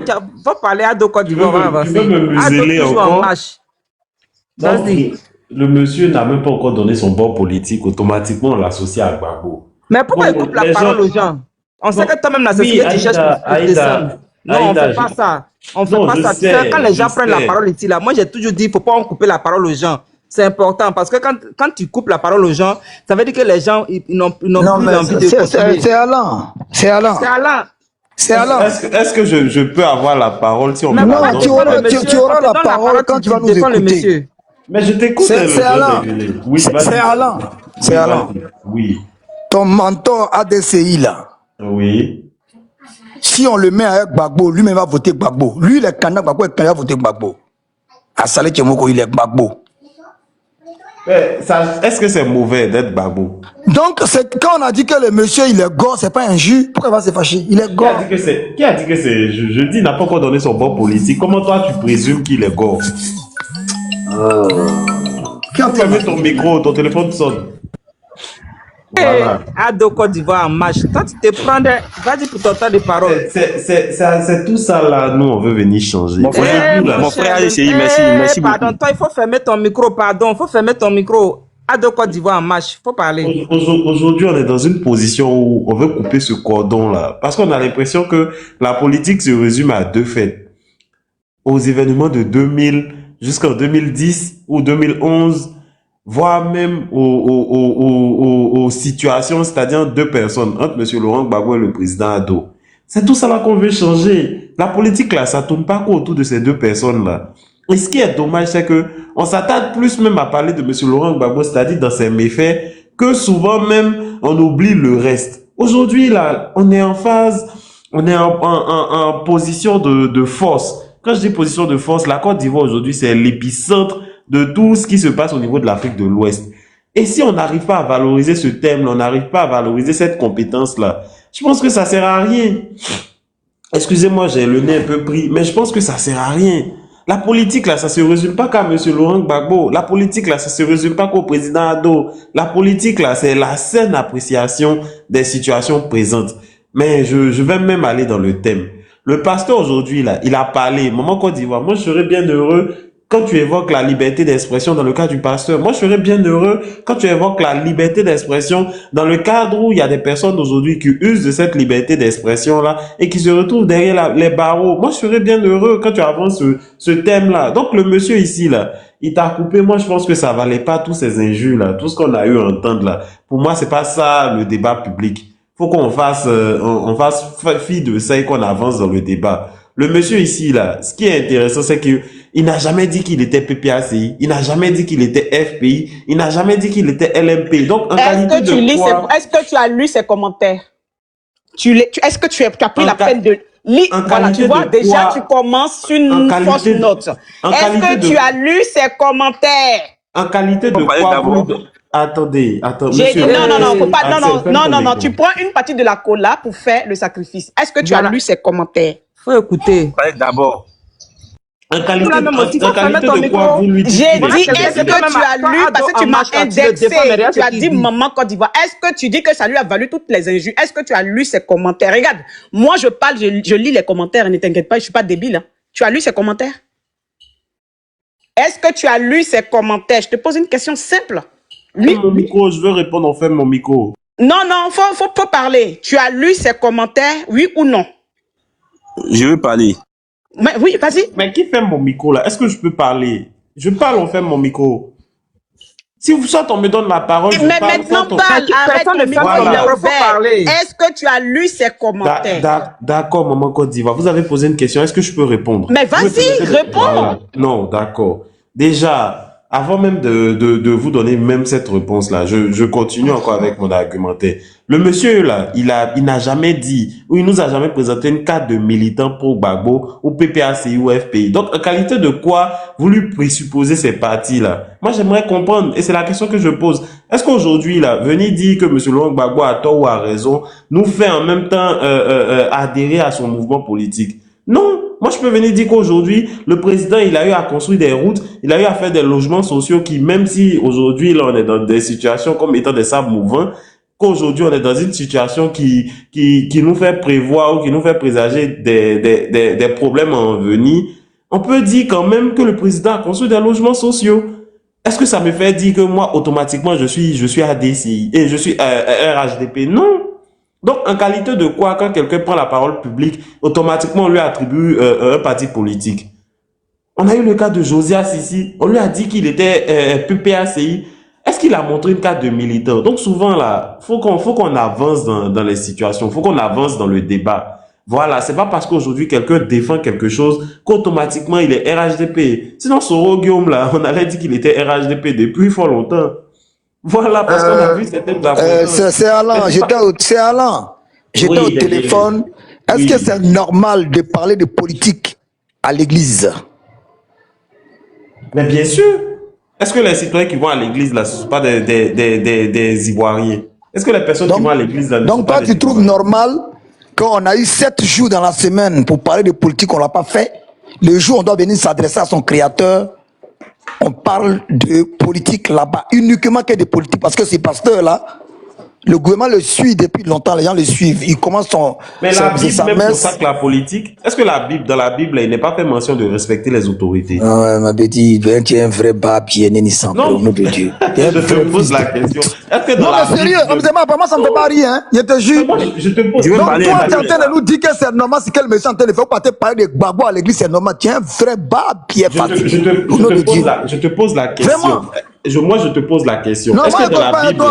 parler à Côte d'Ivoire.
Tu veux me museler encore? Vas-y. Le monsieur n'a même pas encore donné son bord politique. Automatiquement, on l'associe à Gbagbo.
Mais pourquoi il coupe la parole aux gens? On sait que toi-même, la société, tu cherches pour descendre. Non, on ne fait pas ça. On fait pas ça. Tu sais, quand les gens prennent la parole ici, là, moi j'ai toujours dit, il ne faut pas couper la parole aux gens. C'est important parce que quand tu coupes la parole aux gens, ça veut dire que les gens ils n'ont plus envie de continuer.
C'est Alain.
Est-ce que je peux avoir la parole si on me
donne? Tu auras la parole quand tu vas nous écouter.
Mais je t'écoute.
C'est Alain.
Oui,
c'est Alain.
Oui.
Ton mentor ADCI là.
Oui.
Si on le met avec Gbagbo, lui-même va voter Gbagbo. Lui, il est candidat Gbagbo, il va voter Gbagbo. À Salé Tchemoko, il est Gbagbo.
Est-ce que c'est mauvais d'être Gbagbo?
Donc, quand on a dit que le monsieur, il est gore, c'est pas injure, pourquoi il va se fâcher? Il est gore.
Qui a dit que c'est... Je dis, il n'a pas encore donné son bord politique. Comment toi, tu présumes qu'il est gore? Qui a fermé ton micro, ton téléphone sonne?
Voilà. Ado Côte d'Ivoire en marche. Toi, tu te prends vas-y pour ton temps de parole.
C'est tout ça là, nous, on veut venir changer.
Mon frère, merci beaucoup.
Pardon, toi, il faut fermer ton micro, il faut fermer ton micro. Ado Côte d'Ivoire en marche, il faut parler.
Aujourd'hui, on est dans une position où on veut couper ce cordon-là. Parce qu'on a l'impression que la politique se résume à deux faits. Aux événements de 2000 jusqu'en 2010 ou 2011, voire même aux situations, c'est-à-dire deux personnes, entre M. Laurent Gbagbo et le président Ado. C'est tout ça là qu'on veut changer. La politique là, ça tourne pas qu'autour de ces deux personnes-là. Et ce qui est dommage, c'est que on s'attarde plus même à parler de M. Laurent Gbagbo, c'est-à-dire dans ses méfaits, que souvent même on oublie le reste. Aujourd'hui là, on est en phase, on est en position de force. Quand je dis position de force, la Côte d'Ivoire aujourd'hui, c'est l'épicentre de tout ce qui se passe au niveau de l'Afrique de l'Ouest. Et si on n'arrive pas à valoriser ce thème-là, on n'arrive pas à valoriser cette compétence-là, je pense que ça sert à rien. Excusez-moi, j'ai le nez un peu pris, mais je pense que ça sert à rien. La politique, là, ça se résume pas qu'à M. Laurent Gbagbo. La politique, là, ça se résume pas qu'au président Ado. La politique, là, c'est la saine appréciation des situations présentes. Mais je vais même aller dans le thème. Le pasteur aujourd'hui, là, il a parlé. Maman Côte d'Ivoire, moi, je serais bien heureux quand tu évoques la liberté d'expression dans le cas du pasteur. Moi, je serais bien heureux quand tu évoques la liberté d'expression dans le cadre où il y a des personnes aujourd'hui qui usent de cette liberté d'expression-là et qui se retrouvent derrière les barreaux. Moi, je serais bien heureux quand tu avances ce thème-là. Donc, le monsieur ici, là, il t'a coupé. Moi, je pense que ça valait pas tous ces injures-là, tout ce qu'on a eu à entendre là. Pour moi, c'est pas ça le débat public. Faut qu'on fasse, on fasse fi de ça et qu'on avance dans le débat. Le monsieur ici, là, ce qui est intéressant, c'est qu'il n'a jamais dit qu'il était PPACI, il n'a jamais dit qu'il était FPI, il n'a jamais dit qu'il était LMP. Donc, en qualité de quoi...
Est-ce que tu as lu ses commentaires? Est-ce que tu as pris la peine de lire? Voilà, tu vois, déjà, tu commences une fausse note. Est-ce que tu as lu ses commentaires?
En qualité de quoi Attendez,
J'ai dit non, faut pas, non,
tu
tu prends une partie de la cola pour faire le sacrifice. Est-ce que tu as lu ses commentaires?
Faut écouter.
D'abord.
En qualité de quoi vous lui dites?
J'ai dit, est-ce que tu as lu, parce que tu m'as indexé, tu as dit maman Côte d'Ivoire. Est-ce que tu dis que ça lui a valu toutes les injures? Est-ce que tu as lu ses commentaires? Regarde, moi je parle, je lis les commentaires, ne t'inquiète pas, je suis pas débile. Hein. Tu as lu ses commentaires? Est-ce que tu as lu ses commentaires? Je te pose une question simple.
Lui, mon micro, je veux répondre, on fait mon micro.
Non, faut parler. Tu as lu ses commentaires, oui ou non?
Je veux parler.
Mais, oui, vas-y.
Mais qui fait mon micro là? Est-ce que je peux parler? Je parle, on fait mon micro. Si vous soit on me donne la parole,
mais maintenant parle, arrête ton micro, il est ouvert. Est-ce que tu as lu ses commentaires?
D'accord, maman Côte d'Ivoire. Vous avez posé une question, est-ce que je peux répondre?
Mais vas-y, réponds.
Voilà. Non, d'accord. Déjà, avant même de vous donner même cette réponse-là, je continue encore avec mon argumentaire. Le monsieur là, il n'a jamais dit, ou il nous a jamais présenté une carte de militant pour Gbagbo, ou PPACI ou FPI. Donc, en qualité de quoi vous lui présupposez ces partis-là? Moi, j'aimerais comprendre, et c'est la question que je pose. Est-ce qu'aujourd'hui, là, venir dire que monsieur Laurent Gbagbo a tort ou a raison, nous fait en même temps adhérer à son mouvement politique? Non, moi je peux venir dire qu'aujourd'hui, le président, il a eu à construire des routes, il a eu à faire des logements sociaux qui, même si aujourd'hui, là, on est dans des situations comme étant des sables mouvants, qu'aujourd'hui, on est dans une situation qui nous fait prévoir ou qui nous fait présager des problèmes à en venir, on peut dire quand même que le président a construit des logements sociaux. Est-ce que ça me fait dire que moi, automatiquement, je suis ADCI et je suis RHDP? Non. Donc, en qualité de quoi, quand quelqu'un prend la parole publique, automatiquement, on lui attribue un parti politique. On a eu le cas de Josias ici. On lui a dit qu'il était PPACI. Est-ce qu'il a montré une carte de militant? Donc, souvent, là, faut qu'on avance dans les situations. Faut qu'on avance dans le débat. Voilà, c'est pas parce qu'aujourd'hui, quelqu'un défend quelque chose qu'automatiquement, il est RHDP. Sinon, Soro Guillaume, là, on allait dire qu'il était RHDP depuis fort longtemps. Voilà, parce qu'on a vu certaines affaires.
C'est Alain, j'étais au téléphone. Est-ce que c'est normal de parler de politique à l'église?
Mais bien sûr. Est-ce que les citoyens qui vont à l'église, là, ce ne sont pas des Ivoiriens? Est-ce que les personnes qui vont à l'église, là, ne sont pas
donc toi, tu trouves normal qu'on a eu 7 jours dans la semaine pour parler de politique, on ne l'a pas fait? Le jour où on doit venir s'adresser à son créateur, on parle de politique là-bas, uniquement que de politique, parce que ces pasteurs-là, le gouvernement le suit depuis longtemps, les gens le suivent, ils commencent son...
Mais la Bible même consacre la politique. Est-ce que dans la Bible, il n'est pas fait mention de respecter les autorités?
Ouais, ma bêtise, tu es un vrai babier, Néni Sample, au nom de Dieu.
Je te pose la question. Est-ce que dans
non, mais sérieux, moi ça ne me fait pas rien, hein. Je te jure.
Je te pose.
Donc toi, tu es en train de nous dire que c'est normal, c'est quel monsieur en train de faire, pas te parler de Gbagbo à l'église, c'est normal. Tu es un vrai babier,
je te pose la question.
Vraiment?
Moi, je te pose la question.
Non,
est-ce que dans la Bible...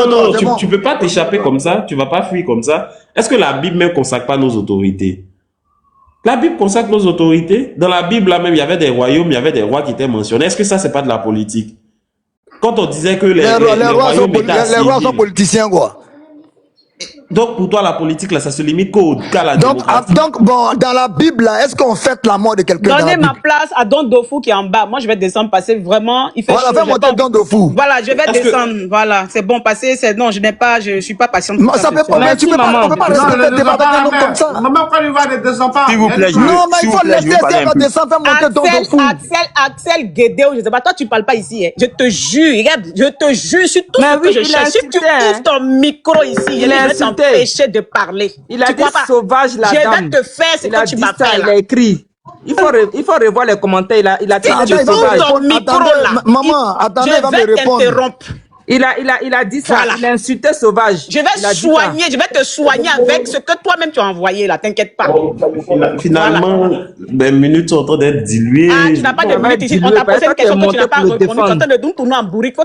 Non, tu peux pas t'échapper comme ça, tu vas pas fuir comme ça. Est-ce que la Bible même consacre pas nos autorités? La Bible consacre nos autorités. Dans la Bible, là même, il y avait des royaumes, il y avait des rois qui étaient mentionnés. Est-ce que ça, c'est pas de la politique? Quand on disait que les
rois sont politiciens, quoi.
Donc, pour toi, la politique, là, ça se limite qu'à la démocratie.
Donc, bon, dans la Bible, là, est-ce qu'on fête la mort de quelqu'un?
Donnez ma place à Don Dofou qui est en bas. Moi, je vais descendre, passer vraiment. Il fait
voilà,
chaud.
Fais monter Don Dofou.
Voilà, je vais descendre. Voilà, c'est bon, passer. Non, je suis pas patiente.
Ça fait pas, mais tu peux pas respecter des babes comme ça.
Maman, quand il va ne descend pas.
S'il vous plaît,
non, mais il faut laisser ça descendre, faire monter Don Dofou.
Axel Guédéo, je sais pas, toi, tu parles pas ici, hein. Je te jure, regarde, je te jure, sur tout ce que je cherche. Si tu ouvres ton micro ici, je vais t'empêcher de parler.
Il a dit sauvage la dame.
Je vais te faire ce que tu m'appelles.
Il a écrit. Il faut revoir les commentaires. Il a dit sauvage.
Maman, attendez, il va me répondre.
Il a dit ça.
Voilà.
Il a insulté sauvage.
Je vais te soigner avec ce que toi-même tu as envoyé là, t'inquiète pas.
Finalement, les minutes sont en train d'être diluées.
Ah, tu n'as pas de minutes ici. On t'a posé une question que tu n'as pas répondu. Tu es en train de nous tourner en bourrique.